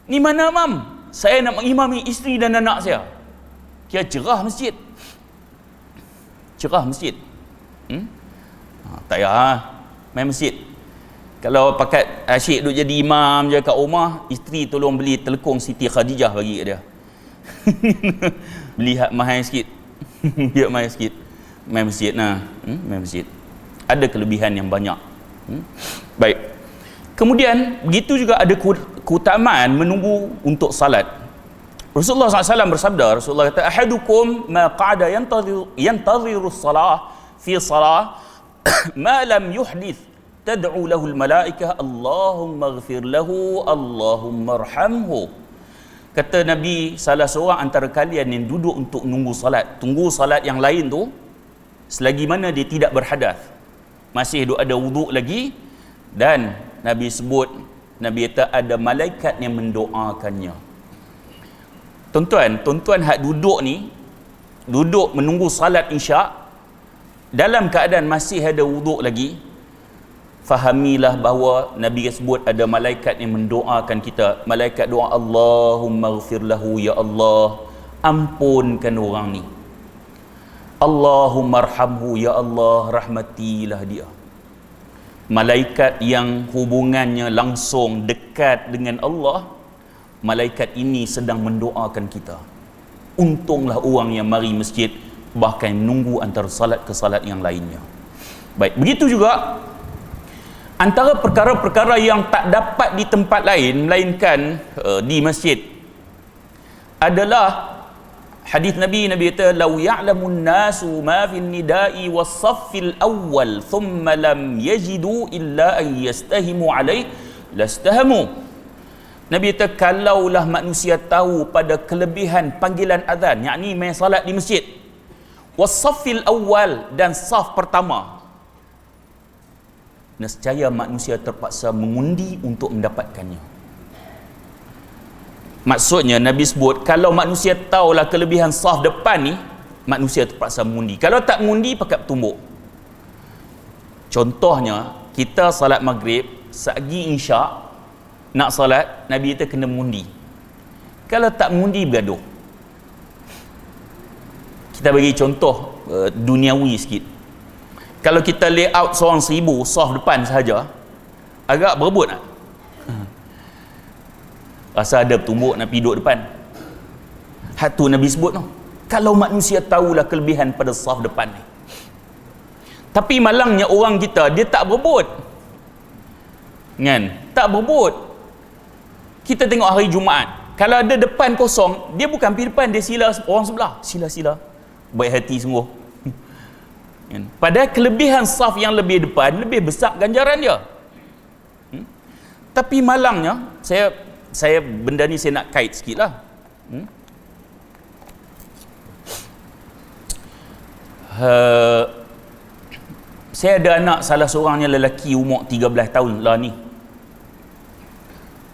Ni mana imam? Saya nak mengimami isteri dan anak saya. Kira cerah masjid. Cerah masjid. Tak payah main masjid. Kalau pakat asyik duk jadi imam je kat rumah, isteri tolong beli telekung Siti Khadijah bagi kat dia. Beli hak mahal sikit. Biar mahal sikit. Main masjid nah. Main masjid. Ada kelebihan yang banyak. Baik. Kemudian begitu juga ada keutamaan menunggu untuk salat. Rasulullah SAW bersabda, Rasulullah kata, ahadukum ma qa'ada yantadhiru as-salah fi salah ma lam yuhdith tad'u lahu al-malaikah Allahumma ighfir lahu Allahumma arhamhu. Kata Nabi, salah seorang antara kalian yang duduk untuk nunggu salat, tunggu salat yang lain tu, selagi mana dia tidak berhadas, masih ada wuduk lagi, dan Nabi sebut, Nabi kata ada malaikat yang mendoakannya. Tuan-tuan hak duduk ni, duduk menunggu salat isyak dalam keadaan masih ada wuduk lagi, fahamilah bahawa Nabi sebut ada malaikat yang mendoakan kita. Malaikat doa, Allahumma ighfir lahu, ya Allah, ampunkan orang ni. Allahumma arhamhu, ya Allah, rahmatilah dia. Malaikat yang hubungannya langsung dekat dengan Allah, malaikat ini sedang mendoakan kita. Untunglah orang yang mari masjid bahkan menunggu antara salat ke salat yang lainnya. Baik, begitu juga antara perkara-perkara yang tak dapat di tempat lain melainkan di masjid adalah hadis Nabi kata, "Lau ya'lamun nasu ma fil nida'i was-saffil awwal thumma lam yajidu illa an yastahimu alaih lastahamu." Nabi kata, kalaulah manusia tahu pada kelebihan panggilan azan, yakni main salat di masjid, was-saffil awwal, dan saf pertama, nescaya manusia terpaksa mengundi untuk mendapatkannya. Maksudnya Nabi sebut, kalau manusia tahulah kelebihan saf depan ni, manusia terpaksa mengundi. Kalau tak mengundi, pakat bertumbuk. Contohnya, kita salat maghrib, sagi isyak, nak salat, Nabi kata kena mengundi. Kalau tak mengundi, bergaduh. Kita bagi contoh duniawi sikit. Kalau kita layout seorang 1000 saf depan sahaja, agak berebut tak? Rasa ada bertumbuk nak pergi duduk depan. Hatu Nabi sebut tu. Kalau manusia tahulah kelebihan pada saf depan ni. Tapi malangnya orang kita, dia tak berebut. Kan? Tak berebut. Kita tengok hari Jumaat, kalau ada depan kosong, dia bukan pergi depan, dia sila orang sebelah. Sila. Baik hati sungguh. Kan? Padahal kelebihan saf yang lebih depan, lebih besar ganjaran dia. Tapi malangnya, saya benda ni saya nak kait sikit lah. Saya ada anak, salah seorangnya lelaki umur 13 tahun lah ni.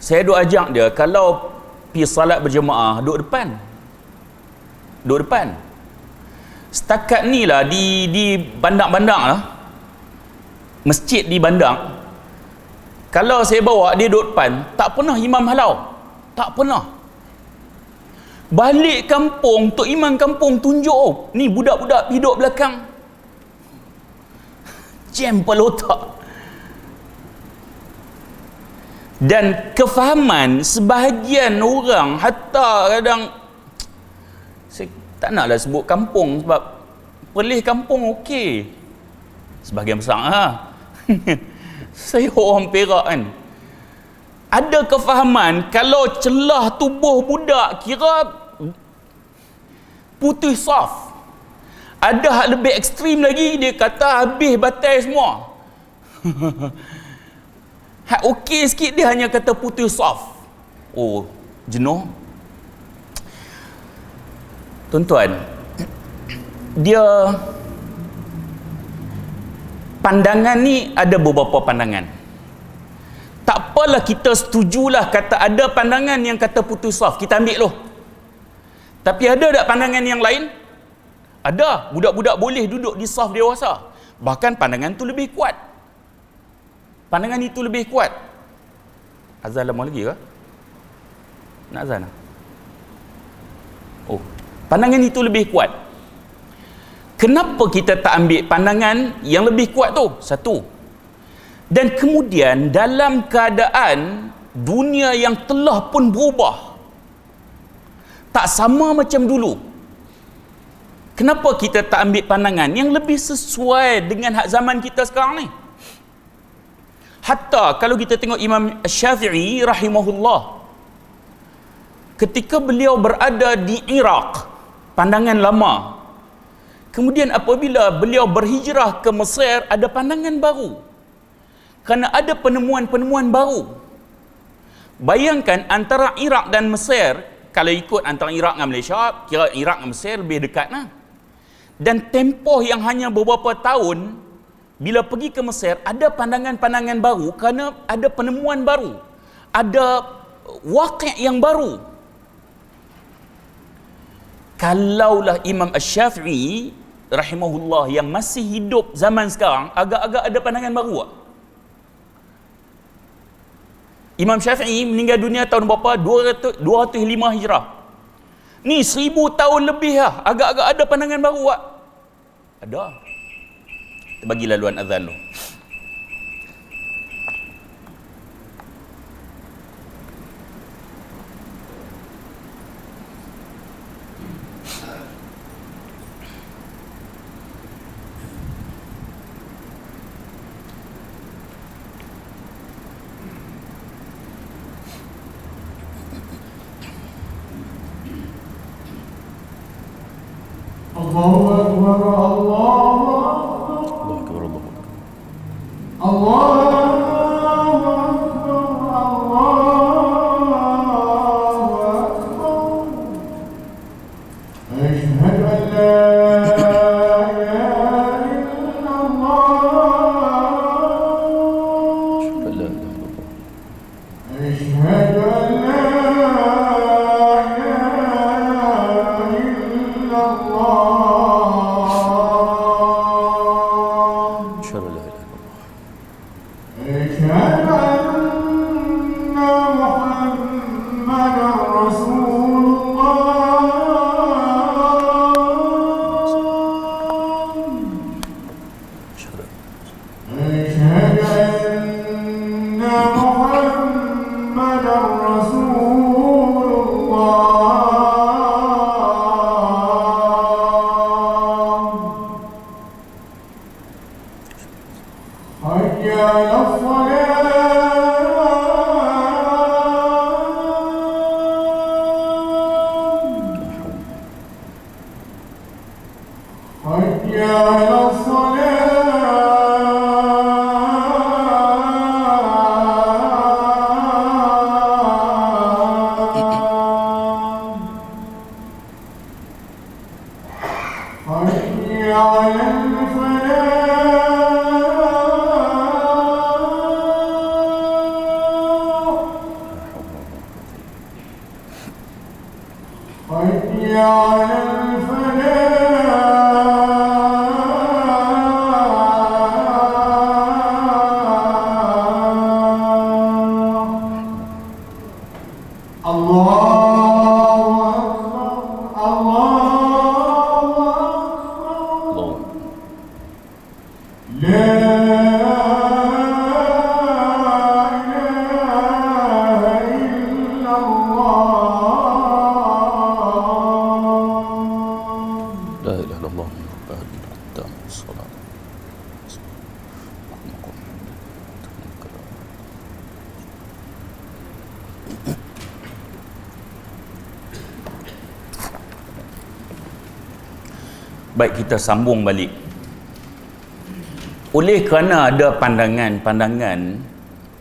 Saya duk ajak dia, kalau pergi salat berjemaah, duduk depan. Setakat ni lah, di bandar-bandar lah, masjid di bandar, kalau saya bawa dia duduk depan, tak pernah imam halau. Tak pernah. Balik kampung, tok imam kampung tunjuk, oh, ni budak-budak duduk belakang. Jam kepala otak. Dan kefahaman sebahagian orang, hatta kadang, saya tak naklah sebut kampung sebab Perlis kampung okey, sebahagian besar ha. Saya orang Perak kan, ada kefahaman kalau celah tubuh budak kira putus saf. Ada hak lebih ekstrim lagi, dia kata habis batai semua. Hak okey sikit dia hanya kata putus saf. Oh, jenuh. Tuan-tuan, dia pandangan ni ada beberapa pandangan. Tak apalah kita setujulah kata ada pandangan yang kata putus saf, kita ambil loh. Tapi ada tak pandangan yang lain? Ada. Budak-budak boleh duduk di saf dewasa. Bahkan pandangan tu lebih kuat. Pandangan itu lebih kuat. Azan lama lagi ke? Nak azan lah? Oh, pandangan itu lebih kuat. Kenapa kita tak ambil pandangan yang lebih kuat tu? Satu. Dan kemudian dalam keadaan dunia yang telah pun berubah, tak sama macam dulu, kenapa kita tak ambil pandangan yang lebih sesuai dengan hak zaman kita sekarang ni? Hatta kalau kita tengok Imam Syafi'i rahimahullah, ketika beliau berada di Iraq, pandangan lama. Kemudian apabila beliau berhijrah ke Mesir, ada pandangan baru. Kerana ada penemuan-penemuan baru. Bayangkan antara Iraq dan Mesir, kalau ikut antara Iraq dengan Malaysia, kira Iraq dengan Mesir lebih dekat lah. Dan tempoh yang hanya beberapa tahun, bila pergi ke Mesir, ada pandangan-pandangan baru kerana ada penemuan baru. Ada waqi' yang baru. Kalaulah Imam Asy-Syafi'i rahimahullah yang masih hidup zaman sekarang, agak-agak ada pandangan baru tak? Imam Syafi'i meninggal dunia tahun berapa? 205 Hijrah. Ni 1000 tahun lebih lah, agak-agak ada pandangan baru tak? Ada. Kita bagi laluan azan tu.
Allahu Akbar, Allahu Akbar, Allahu Akbar. Asyhadu an la ilaha illallah. Asyhadu an la حي على الفلاح الله أكبر الله أكبر لا إله إلا الله
لا إله إلا الله حتى الصلاة. Baik, kita sambung balik. Oleh kerana ada pandangan-pandangan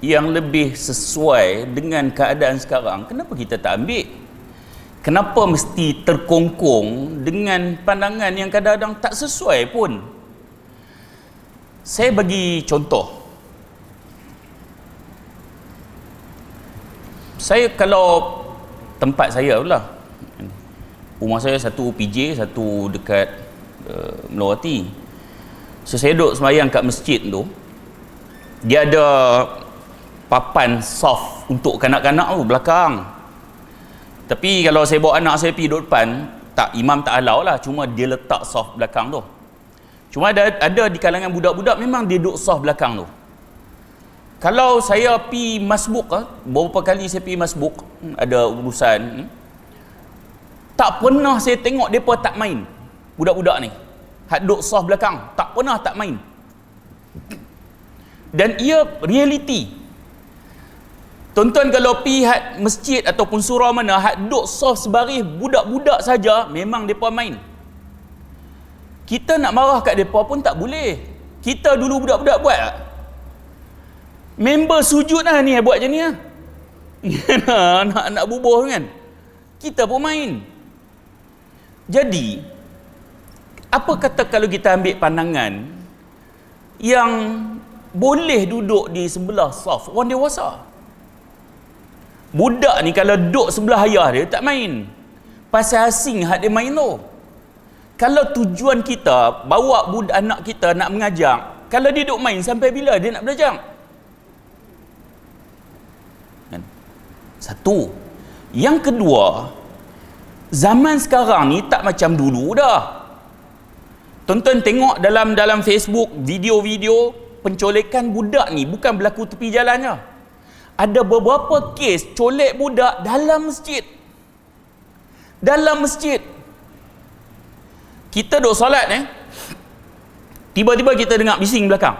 yang lebih sesuai dengan keadaan sekarang, kenapa kita tak ambil? Kenapa mesti terkongkong dengan pandangan yang kadang-kadang tak sesuai pun? Saya bagi contoh. Saya kalau tempat saya pula, rumah saya satu PJ, satu dekat Melawati. So saya duduk sembahyang kat masjid tu, dia ada papan soft untuk kanak-kanak tu belakang. Tapi kalau saya bawa anak saya pergi duduk depan, tak, imam tak allow lah, cuma dia letak soft belakang tu. Cuma ada di kalangan budak-budak memang dia duduk soft belakang tu. Kalau saya pergi masbuk, beberapa kali saya pergi masbuk, ada urusan, tak pernah saya tengok mereka tak main. Budak-budak ni hak duduk soft belakang, tak pernah tak main. Dan ia realiti. Tuan-tuan kalau pergi hak masjid ataupun surau mana hak duduk soft sebaris budak-budak saja, memang mereka main. Kita nak marah kat mereka pun tak boleh. Kita dulu budak-budak buat tak? Member sujud lah ni buat macam ni lah. nak bubuh kan, kita pun main. Jadi apa kata kalau kita ambil pandangan yang boleh duduk di sebelah soft orang dewasa? Budak ni kalau duduk sebelah ayah dia tak main, pasal asing hak dia main tu. Kalau tujuan kita bawa budak anak kita nak mengajar, kalau dia duduk main sampai bila dia nak belajar? Kan? Satu. Yang kedua, zaman sekarang ni tak macam dulu dah. Tonton tengok dalam Facebook video-video pencolekan budak ni bukan berlaku tepi jalannya. Ada beberapa kes colek budak dalam masjid. Dalam masjid. Kita duduk solat tiba-tiba kita dengar bising belakang.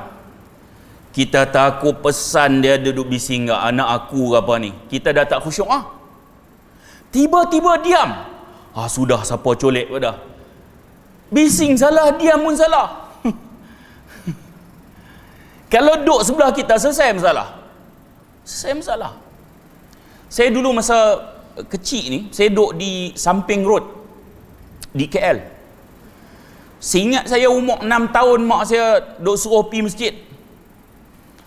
Kita takut pesan dia duduk bising ke anak aku ke apa ni. Kita dah tak khusyuk Tiba-tiba diam. Sudah siapa colek dah. Bising salah, diam pun salah. Kalau duduk sebelah kita, selesai masalah. Saya dulu masa kecil ni, saya duduk di Samping Road di KL. Seingat saya umur 6 tahun, mak saya duduk suruh pergi masjid.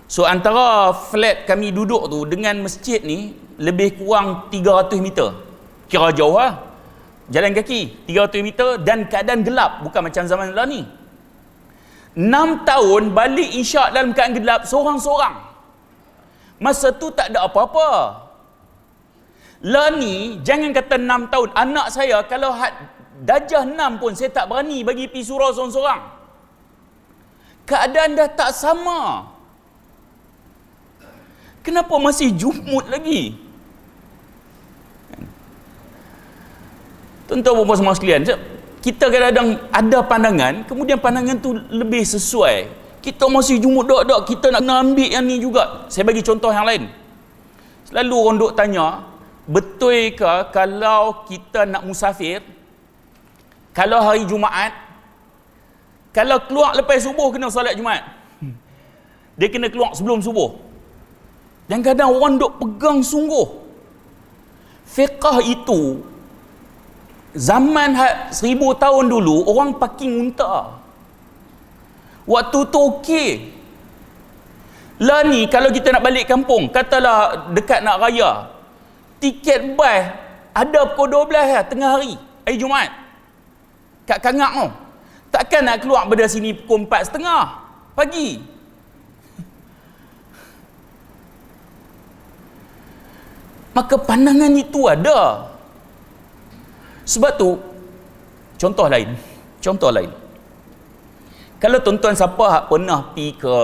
So antara flat kami duduk tu dengan masjid ni lebih kurang 300 meter. Kira jauh lah. Jalan kaki 300 meter dan keadaan gelap, bukan macam zaman lah ni. 6 tahun balik isyak dalam keadaan gelap seorang-seorang. Masa tu tak ada apa-apa. Lah ni jangan kata 6 tahun, anak saya kalau darjah 6 pun saya tak berani bagi pergi surau seorang-seorang. Keadaan dah tak sama. Kenapa masih jumut lagi? Tuan-tuan puan semua sekalian, kita kadang-kadang ada pandangan, kemudian pandangan tu lebih sesuai. Kita masih jumut dok-dok, kita nak ambil yang ni juga. Saya bagi contoh yang lain. Selalu orang duk tanya, betul ke kalau kita nak musafir, kalau hari Jumaat, kalau keluar lepas subuh kena solat Jumaat. Dia kena keluar sebelum subuh. Dan kadang orang duk pegang sungguh. Fiqah itu zaman 1000 tahun dulu orang parking unta. Waktu tu okey. Lah ni kalau kita nak balik kampung, katalah dekat nak raya, tiket bas ada pukul 12 tengah hari. hari Jumaat kat Kangak tu. Takkan nak keluar pada sini pukul 4:30 pagi. Maka pandangan itu ada. Sebab tu contoh lain. Kalau tuan-tuan siapa hak pernah pergi ke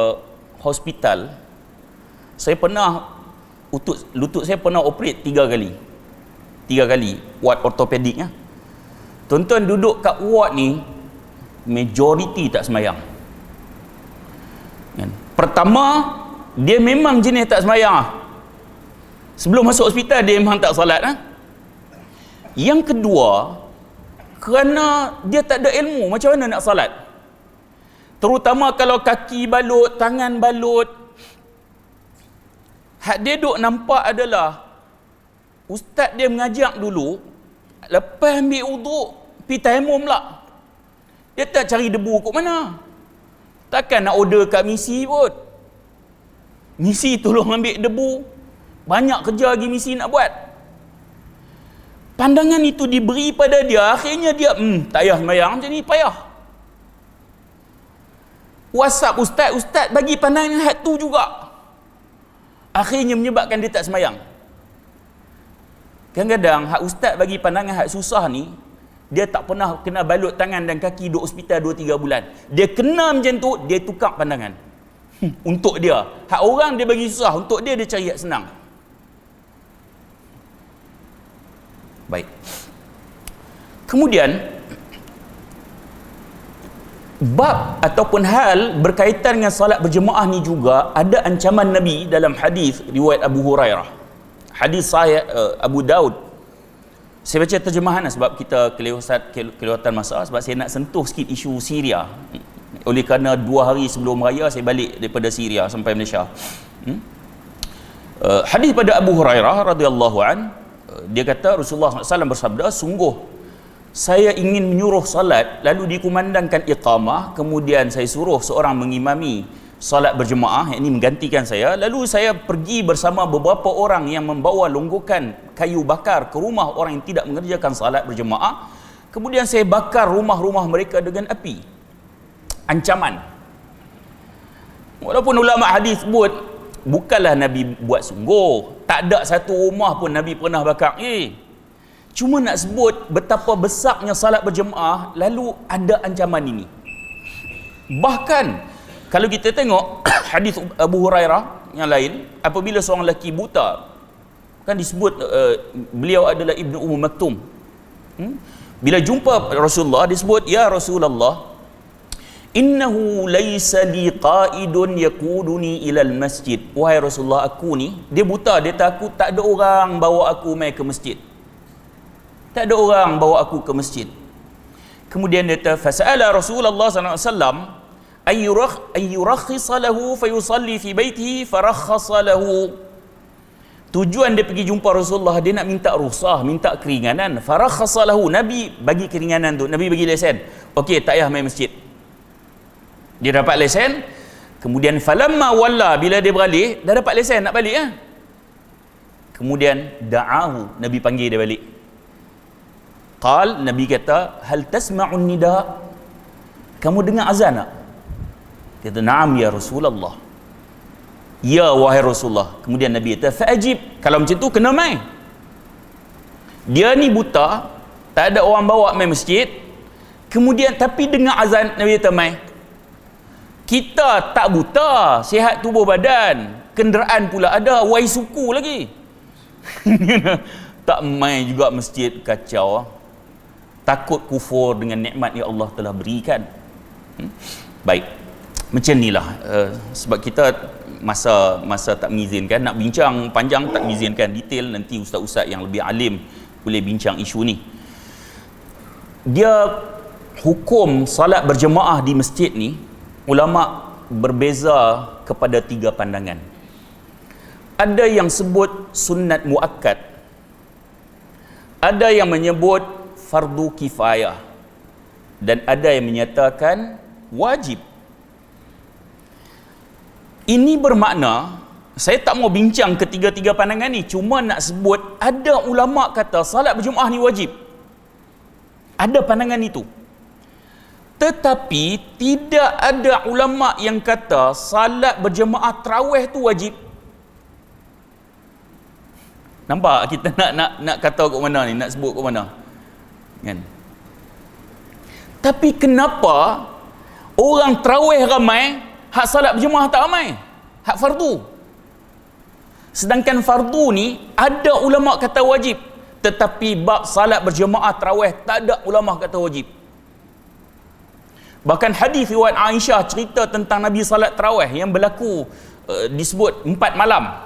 hospital, saya pernah lutut saya pernah operate 3 kali. 3 kali ward ortopedik ya. Tuan-tuan duduk kat ward ni majoriti tak sembahyang. Kan? Pertama, dia memang jenis tak sembahyang. Sebelum masuk hospital dia memang tak solat ha? Yang kedua, kerana dia tak ada ilmu macam mana nak solat. Terutama kalau kaki balut, tangan balut. Hak dia duk nampak adalah ustaz dia mengajak dulu, lepas ambil uduk, pergi tayamum pula. Dia tak cari debu kat mana. Takkan nak order kat misi pun. Misi tolong ambil debu. Banyak kerja lagi misi nak buat. Pandangan itu diberi pada dia, akhirnya dia tak payah sembahyang macam ni, payah. WhatsApp ustaz bagi pandangan hak tu juga. Akhirnya menyebabkan dia tak sembahyang. Kadang-kadang hak ustaz bagi pandangan hak susah ni, dia tak pernah kena balut tangan dan kaki duduk hospital 2-3 bulan. Dia kena macam tu, dia tukar pandangan. Untuk dia. Hak orang dia bagi susah, untuk dia cari hak senang. Baik. Kemudian bab ataupun hal berkaitan dengan solat berjemaah ni juga ada ancaman Nabi dalam hadis riwayat Abu Hurairah. Hadis sahih Abu Daud. Saya baca terjemahan sebab kita kelewatan masa, sebab saya nak sentuh sikit isu Syria. Oleh kerana 2 hari sebelum raya saya balik daripada Syria sampai Malaysia. Hadis pada Abu Hurairah radhiyallahu an, dia kata Rasulullah SAW bersabda, sungguh saya ingin menyuruh salat, lalu dikumandangkan iqamah, kemudian saya suruh seorang mengimami salat berjemaah, yakni menggantikan saya, lalu saya pergi bersama beberapa orang yang membawa longgokan kayu bakar ke rumah orang yang tidak mengerjakan salat berjemaah, kemudian saya bakar rumah-rumah mereka dengan api. Ancaman. Walaupun ulama hadis sebut bukanlah Nabi buat sungguh, tak ada satu rumah pun Nabi pernah bakar. Cuma nak sebut betapa besarnya salat berjemaah, lalu ada ancaman ini. Bahkan kalau kita tengok hadis Abu Hurairah yang lain, apabila seorang lelaki buta, kan disebut beliau adalah Ibnu Ummu Maktum. Bila jumpa Rasulullah disebut, ya Rasulullah, innahu laysa li qaidun yaquduni ilal masjid. Wahai Rasulullah, aku ni, dia buta, dia takut tak ada orang bawa aku mai ke masjid. Tak ada orang bawa aku ke masjid. Kemudian dia kata, fasala Rasulullah sallallahu alaihi wasallam ayyurakhisa lahu fayusalli fi baitihi farakhasa lahu. Tujuan dia pergi jumpa Rasulullah, dia nak minta rukhsah, minta keringanan. Farakhasa lahu, Nabi bagi keringanan tu, Nabi bagi lesen. Okey, tak payah mai masjid. Dia dapat lesen. Kemudian falamma walla, bila dia beralih, dah dapat lesen nak balik ah. Kemudian da'ahu, Nabi panggil dia balik. Qal, Nabi kata, hal tasma'un nida? Kamu dengar azan tak? Dia kata, na'am ya Rasulullah. Ya wahai Rasulullah. Kemudian Nabi kata, fa'ajib. Kalau macam tu kena mai. Dia ni buta, tak ada orang bawa mai masjid. Kemudian tapi dengar azan, Nabi kata mai. Kita tak buta, sihat tubuh badan, kenderaan pula ada, wai suku lagi. Tak mai juga masjid, kacau. Takut kufur dengan nikmat yang Allah telah berikan. Baik, macam inilah sebab kita masa tak mengizinkan, nak bincang panjang tak mengizinkan detail, nanti ustaz-ustaz yang lebih alim boleh bincang isu ni. Dia hukum salat berjemaah di masjid ni, ulama berbeza kepada 3 pandangan. Ada yang sebut sunnat muakkad, ada yang menyebut fardu kifayah, dan ada yang menyatakan wajib. Ini bermakna, saya tak mau bincang ketiga-tiga pandangan ni, cuma nak sebut ada ulama kata salat berjemaah ni wajib. Ada pandangan itu. Tetapi tidak ada ulama yang kata salat berjemaah tarawih tu wajib. Nampak kita nak kata kat mana ni, nak sebut kat mana? Kan? Tapi kenapa orang tarawih ramai, hak salat berjemaah tak ramai? Hak fardu. Sedangkan fardu ni ada ulama kata wajib, tetapi bab salat berjemaah tarawih tak ada ulama kata wajib. Bahkan hadis riwayat Aisyah cerita tentang Nabi salat tarawih yang berlaku disebut 4 malam.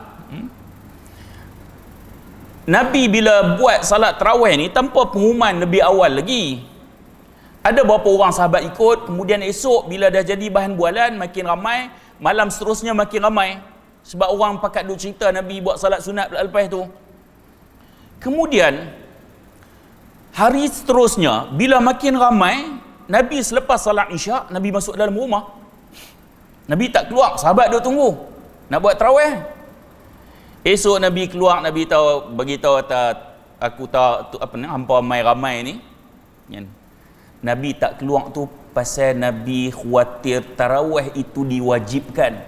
Nabi bila buat salat tarawih ni tanpa pengumuman lebih awal lagi. Ada beberapa orang sahabat ikut, kemudian esok bila dah jadi bahan bualan makin ramai, malam seterusnya makin ramai. Sebab orang pakat duk cerita Nabi buat salat sunat lepas tu. Kemudian hari seterusnya bila makin ramai, Nabi selepas salat Isyak, Nabi masuk dalam rumah. Nabi tak keluar, sahabat duk tunggu nak buat tarawih. Esok Nabi keluar, Nabi bagi tahu aku tak apa ni, hampa ramai ni. Nabi tak keluar tu pasal Nabi khawatir tarawih itu diwajibkan.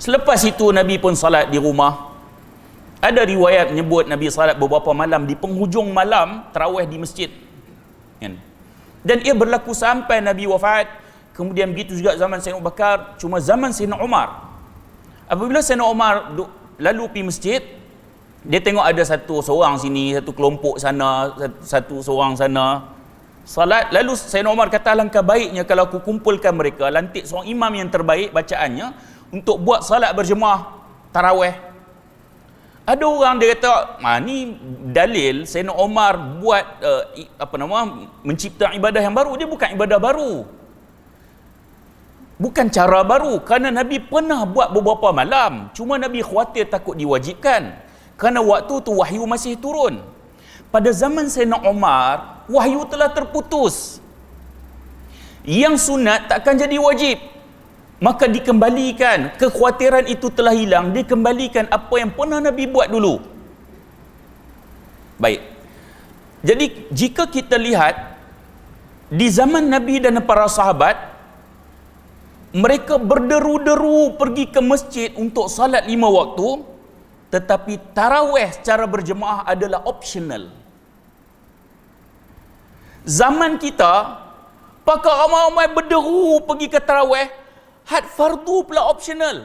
Selepas itu Nabi pun salat di rumah. Ada riwayat menyebut Nabi salat beberapa malam di penghujung malam tarawih di masjid. Dan ia berlaku sampai Nabi wafat. Kemudian begitu juga zaman Sayyidina Abu Bakar. Cuma zaman Sayyidina Umar, apabila Sayyidina Umar lalu pergi masjid, dia tengok ada satu seorang sini, satu kelompok sana, satu seorang sana salat. Lalu Sayyidina Umar kata, alangkah baiknya kalau aku kumpulkan mereka, lantik seorang imam yang terbaik bacaannya untuk buat salat berjemaah tarawih. Ada orang dia kata, ni dalil Sayyidina Umar buat mencipta ibadah yang baru. Dia bukan ibadah baru, bukan cara baru, kerana Nabi pernah buat beberapa malam, cuma Nabi khawatir takut diwajibkan kerana waktu tu wahyu masih turun. Pada zaman Sayyidina Umar, wahyu telah terputus. Yang sunat takkan jadi wajib. Maka dikembalikan, kekhawatiran itu telah hilang, dikembalikan apa yang pernah Nabi buat dulu. Baik. Jadi jika kita lihat di zaman Nabi dan para sahabat, mereka berderu-deru pergi ke masjid untuk salat 5 waktu, tetapi tarawih secara berjemaah adalah optional. Zaman kita, pakar ramai-ramai berderu pergi ke tarawih, had fardu pula optional.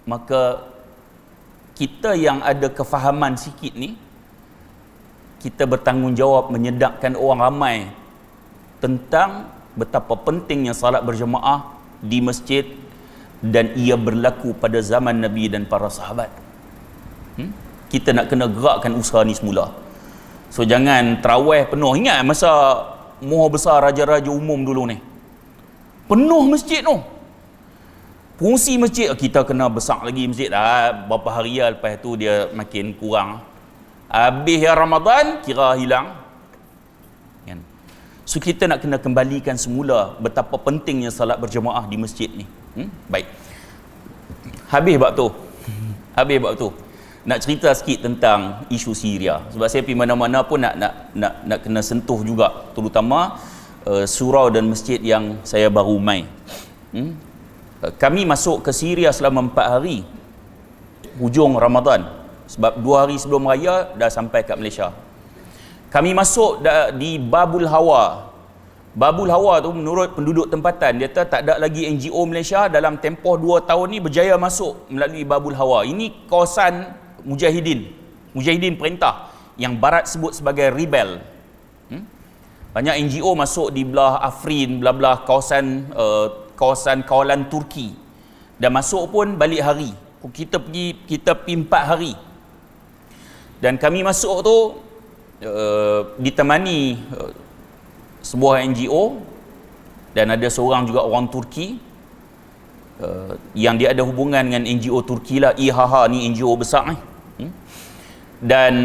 Maka kita yang ada kefahaman sikit ni, kita bertanggungjawab menyedakkan orang ramai tentang betapa pentingnya salat berjemaah di masjid, dan ia berlaku pada zaman Nabi dan para sahabat. Kita nak kena gerakkan usaha ni semula. So jangan tarawih penuh. Ingat masa Muha Besar Raja-Raja Umum dulu ni, penuh masjid tu. Fungsi masjid, kita kena besar lagi masjid lah. Berapa hari lepas tu dia makin kurang. Habis Ramadan kira hilang. So kita nak kena kembalikan semula betapa pentingnya salat berjemaah di masjid ni. Baik. Habis bab tu. Nak cerita sikit tentang isu Syria. Sebab saya pergi mana-mana pun nak kena sentuh juga, terutama surau dan masjid yang saya baru mai. Kami masuk ke Syria selama 4 hari hujung Ramadan. Sebab 2 hari sebelum raya dah sampai kat Malaysia. Kami masuk di Babul Hawa. Babul Hawa tu menurut penduduk tempatan, dia kata tak ada lagi NGO Malaysia dalam tempoh 2 tahun ni berjaya masuk melalui Babul Hawa. Ini kawasan Mujahidin perintah yang barat sebut sebagai rebel. Banyak NGO masuk di belah Afrin, belah kawasan kawalan Turki. Dan masuk pun balik hari. Kita pergi 4 hari. Dan kami masuk tu ditemani sebuah NGO, dan ada seorang juga orang Turki yang dia ada hubungan dengan NGO Turki lah, IHH ni NGO besar ni. Dan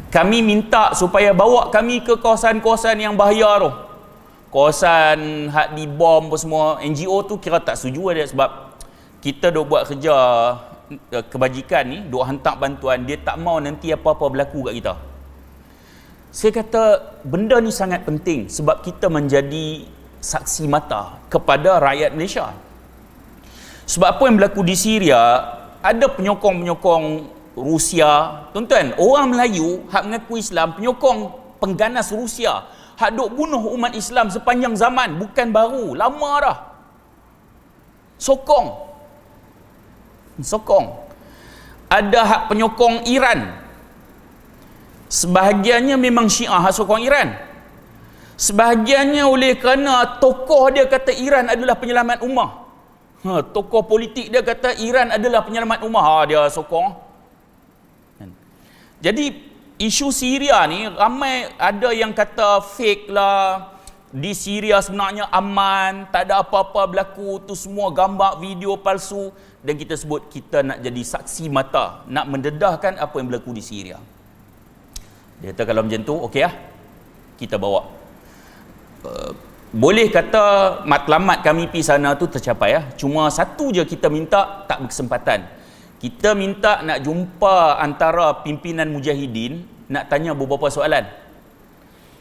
kami minta supaya bawa kami ke kawasan-kawasan yang bahaya tu, kawasan hak dibom apa semua. NGO tu kira tak setuju dia, sebab kita duk buat kerja kebajikan ni, duk hantar bantuan, dia tak mau nanti apa-apa berlaku kat kita. Saya kata benda ni sangat penting sebab kita menjadi saksi mata kepada rakyat Malaysia. Sebab apa yang berlaku di Syria, ada penyokong-penyokong Rusia. Tuan-tuan, orang Melayu hak mengaku Islam, penyokong pengganas Rusia, hak duk bunuh umat Islam sepanjang zaman, bukan baru, lama dah. Sokong. Ada hak penyokong Iran. Sebahagiannya memang Syiah hak sokong Iran. Sebahagiannya oleh kerana tokoh dia kata Iran adalah penyelamat ummah. Tokoh politik dia kata Iran adalah penyelamat ummah, dia sokong. Jadi isu Syria ni ramai ada yang kata fake lah. Di Syria sebenarnya aman, tak ada apa-apa berlaku, tu semua gambar video palsu, dan kita sebut kita nak jadi saksi mata, nak mendedahkan apa yang berlaku di Syria. Dia kata kalau macam tu, okey lah, kita bawa. Boleh kata matlamat kami pergi sana tu tercapai lah. Cuma satu je kita minta, tak berkesempatan. Kita minta nak jumpa antara pimpinan mujahidin, nak tanya beberapa soalan.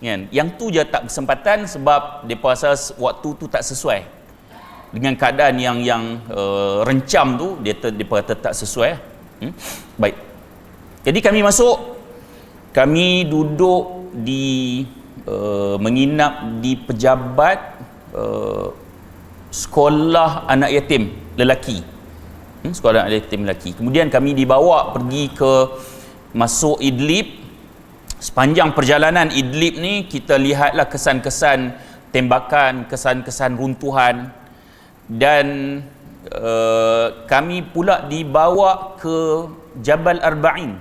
Kan? Yang tu je tak berkesempatan sebab mereka rasa waktu tu tak sesuai. Dengan keadaan yang rencam tu, mereka kata tak sesuai. Baik. Jadi kami masuk, kami duduk di menginap di pejabat sekolah anak yatim lelaki. Sekolah anak yatim lelaki. Kemudian kami dibawa pergi ke masuk Idlib. Sepanjang perjalanan Idlib ni kita lihatlah kesan-kesan tembakan, kesan-kesan runtuhan, dan kami pula dibawa ke Jabal Arba'in.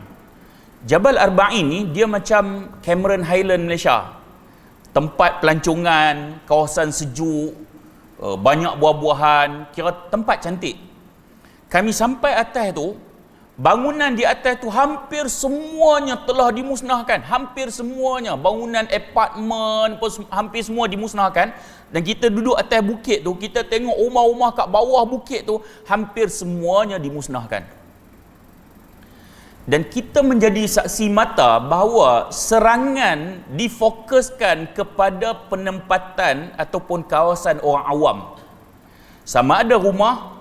Jabal Arba'in ni dia macam Cameron Highland Malaysia. Tempat pelancongan, kawasan sejuk, banyak buah-buahan, kira tempat cantik. Kami sampai atas tu, bangunan di atas tu hampir semuanya telah dimusnahkan. Hampir semuanya, bangunan apartmen hampir semua dimusnahkan. Dan kita duduk atas bukit tu, kita tengok rumah-rumah kat bawah bukit tu, hampir semuanya dimusnahkan. Dan kita menjadi saksi mata bahawa serangan difokuskan kepada penempatan ataupun kawasan orang awam. Sama ada rumah,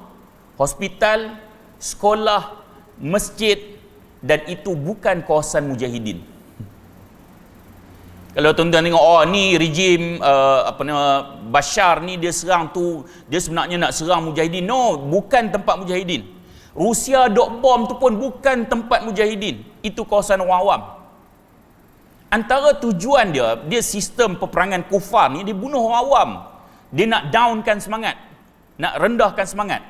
hospital, sekolah, masjid, dan itu bukan kawasan mujahidin. Kalau tuan-tuan tengok, oh ni rejim Bashar ni dia serang tu, dia sebenarnya nak serang mujahidin. No, bukan tempat mujahidin. Rusia dok bom tu pun bukan tempat mujahidin. Itu kawasan orang awam. Antara tujuan dia sistem peperangan kufar ni, dia bunuh orang awam. Dia nak downkan semangat, nak rendahkan semangat.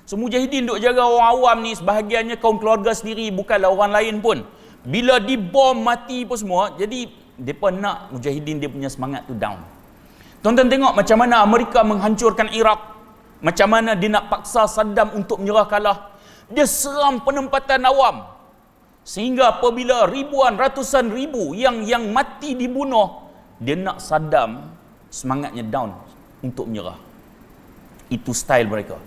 So mujahidin duk jaga orang awam ni, sebahagiannya kaum keluarga sendiri, bukanlah orang lain pun. Bila dibom mati pun semua, jadi mereka nak mujahidin dia punya semangat tu down. Tuan-tuan tengok macam mana Amerika menghancurkan Iraq, macam mana dia nak paksa Saddam untuk menyerah kalah. Dia seram penempatan awam, sehingga apabila ribuan, ratusan ribu yang mati dibunuh, dia nak Saddam semangatnya down untuk menyerah. Itu style mereka.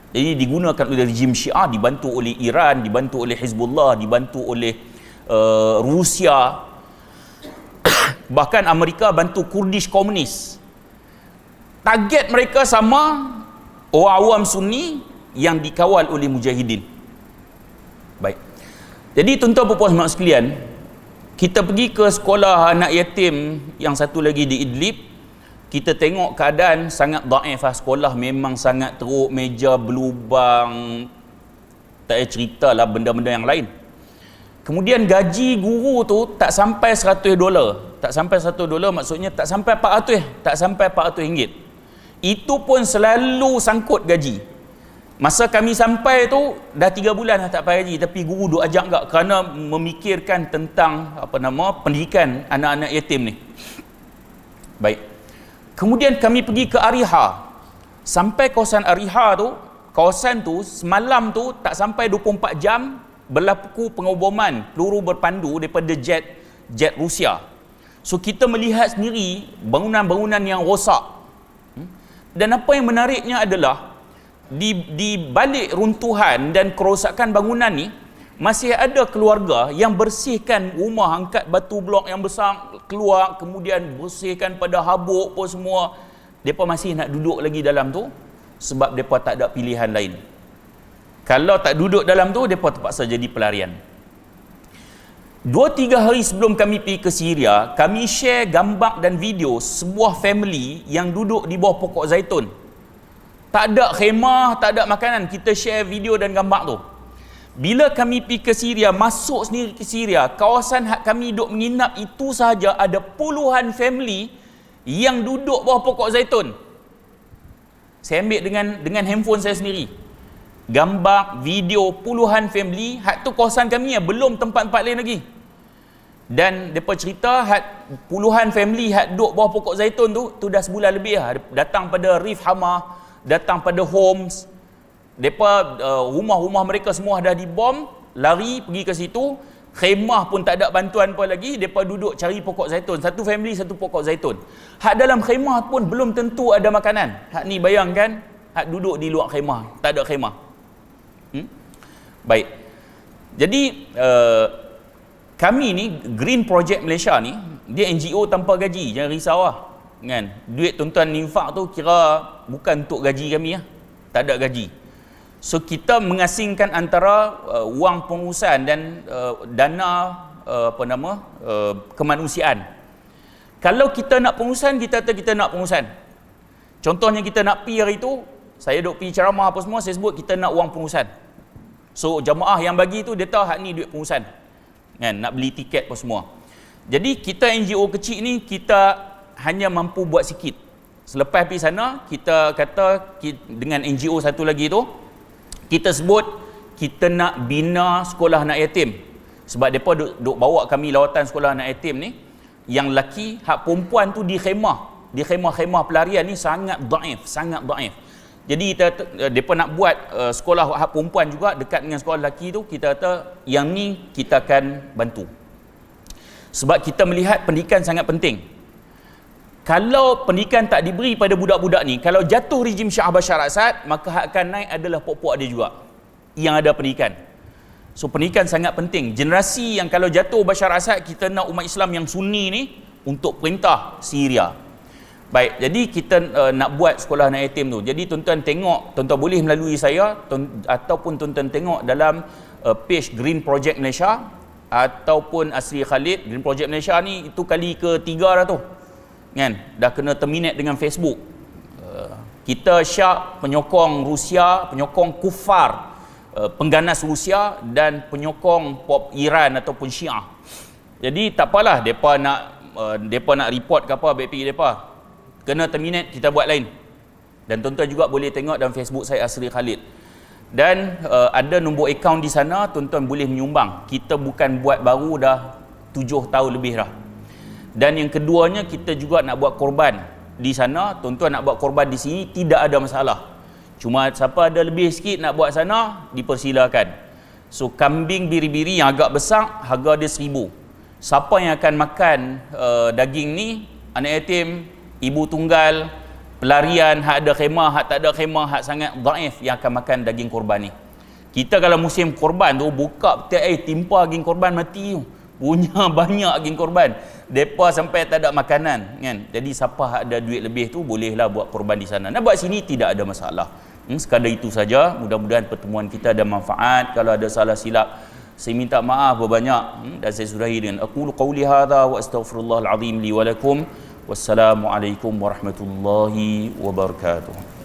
Jadi digunakan oleh rejim Syiah, dibantu oleh Iran, dibantu oleh Hizbullah, dibantu oleh Rusia. Bahkan Amerika bantu Kurdish komunis. Target mereka sama, orang awam Sunni yang dikawal oleh mujahidin. Baik. Jadi tuan-tuan puan-puan semua sekalian, kita pergi ke sekolah anak yatim yang satu lagi di Idlib. Kita tengok keadaan sangat dhaif. Sekolah memang sangat teruk, meja berlubang, tak payah ceritalah benda-benda yang lain. Kemudian gaji guru tu tak sampai $100. Tak sampai $100 maksudnya tak sampai 400, tak sampai 400 ringgit. Itu pun selalu sangkut gaji. Masa kami sampai tu dah 3 bulan dah tak payah gaji, tapi guru duk ajak enggak kerana memikirkan tentang pendidikan anak-anak yatim ni. Baik. Kemudian kami pergi ke Ariha. Sampai kawasan Ariha tu, kawasan tu semalam tu tak sampai 24 jam berlaku pengoboman peluru berpandu daripada jet Rusia. So kita melihat sendiri bangunan-bangunan yang rosak. Dan apa yang menariknya adalah di balik runtuhan dan kerosakan bangunan ni masih ada keluarga yang bersihkan rumah, angkat batu blok yang besar keluar, kemudian bersihkan pada habuk apa semua. Depa masih nak duduk lagi dalam tu sebab depa tak ada pilihan lain. Kalau tak duduk dalam tu, depa terpaksa jadi pelarian. 2-3 hari sebelum kami pergi ke Syria, kami share gambar dan video sebuah family yang duduk di bawah pokok zaitun. Tak ada khemah, tak ada makanan. Kita share video dan gambar tu. Bila kami pergi ke Syria, masuk sendiri ke Syria, kawasan hak kami duduk menginap itu sahaja ada puluhan family yang duduk bawah pokok zaitun. Saya ambil dengan handphone saya sendiri. Gambar, video, puluhan family. Hak tu kawasan kami ya, belum tempat-tempat lain lagi. Dan mereka cerita puluhan family hak duduk bawah pokok zaitun tu dah sebulan lebih lah. Datang pada Reef Hamah, datang pada Homs. Mereka rumah-rumah mereka semua dah dibom, lari pergi ke situ. Khemah pun tak ada bantuan apa lagi. Mereka duduk cari pokok zaitun. Satu family satu pokok zaitun. Hak dalam khemah pun belum tentu ada makanan. Hak ni bayangkan, hak duduk di luar khemah, tak ada khemah. Baik. Jadi kami ni Green Project Malaysia ni, dia NGO tanpa gaji, jangan risau lah. Kan? Duit tuan-tuan infak tu kira bukan untuk gaji kami lah. Tak ada gaji. So kita mengasingkan antara wang pengurusan dan dana kemanusiaan. Kalau kita nak pengurusan, kita kata kita nak pengurusan. Contohnya kita nak pergi hari tu, saya duk pergi ceramah apa semua, saya sebut kita nak wang pengurusan. So jamaah yang bagi tu dia tahu hak ni duit pengurusan. Kan, nak beli tiket apa semua. Jadi kita NGO kecil ni kita hanya mampu buat sikit. Selepas pergi sana, kita kata dengan NGO satu lagi tu, kita sebut kita nak bina sekolah anak yatim. Sebab mereka duk bawa kami lawatan sekolah anak yatim ni, yang lelaki, hak perempuan tu di khemah. Di khemah-khemah pelarian ni sangat daif, sangat daif. Jadi mereka nak buat sekolah hak perempuan juga dekat dengan sekolah lelaki tu. Kita kata yang ni kita akan bantu. Sebab kita melihat pendidikan sangat penting. Kalau pendidikan tak diberi pada budak-budak ni, kalau jatuh rejim Shah Bashar Assad, maka hak akan naik adalah puak-puak dia juga yang ada pendidikan. So pendidikan sangat penting. Generasi yang kalau jatuh Bashar Assad, kita nak umat Islam yang Sunni ni untuk perintah Syria. Baik, jadi kita nak buat sekolah anak yatim tu. Jadi tuan-tuan tengok, tuan-tuan boleh melalui saya ataupun tuan-tuan tengok dalam page Green Project Malaysia ataupun Asri Khalid. Green Project Malaysia ni itu kali ke-3 dah tu. Kan? Dah kena terminate dengan Facebook. Kita syak penyokong Rusia, penyokong kufar, pengganas Rusia dan penyokong pop Iran ataupun Syiah. Jadi tak apalah depa nak report ke apa, baik pergi depa. Kena terminate, kita buat lain. Dan tuan-tuan juga boleh tengok dalam Facebook saya Asri Khalid. Dan ada nombor akaun di sana, tuan-tuan boleh menyumbang. Kita bukan buat baru dah 7 tahun lebih dah. Dan yang keduanya, kita juga nak buat korban di sana. Tuan-tuan nak buat korban di sini tidak ada masalah. Cuma siapa ada lebih sikit nak buat sana, dipersilakan. So kambing biri-biri yang agak besar, harga dia 1,000. Siapa yang akan makan daging ni, anak yatim, ibu tunggal, pelarian, hak ada khemah, hak tak ada khemah, hak sangat daif yang akan makan daging korban ni. Kita kalau musim korban tu buka peti timpa daging korban mati tu. Punya banyak daging korban. Depa sampai tak ada makanan kan. Jadi siapa hak ada duit lebih tu bolehlah buat korban di sana. Nak buat sini tidak ada masalah. Sekadar itu saja. Mudah-mudahan pertemuan kita ada manfaat. Kalau ada salah silap, saya minta maaf berbanyak dan saya sudahi dengan aqulu qawli hadza wa astaghfirullahal azim li wa lakum. Wassalamualaikum warahmatullahi wabarakatuh.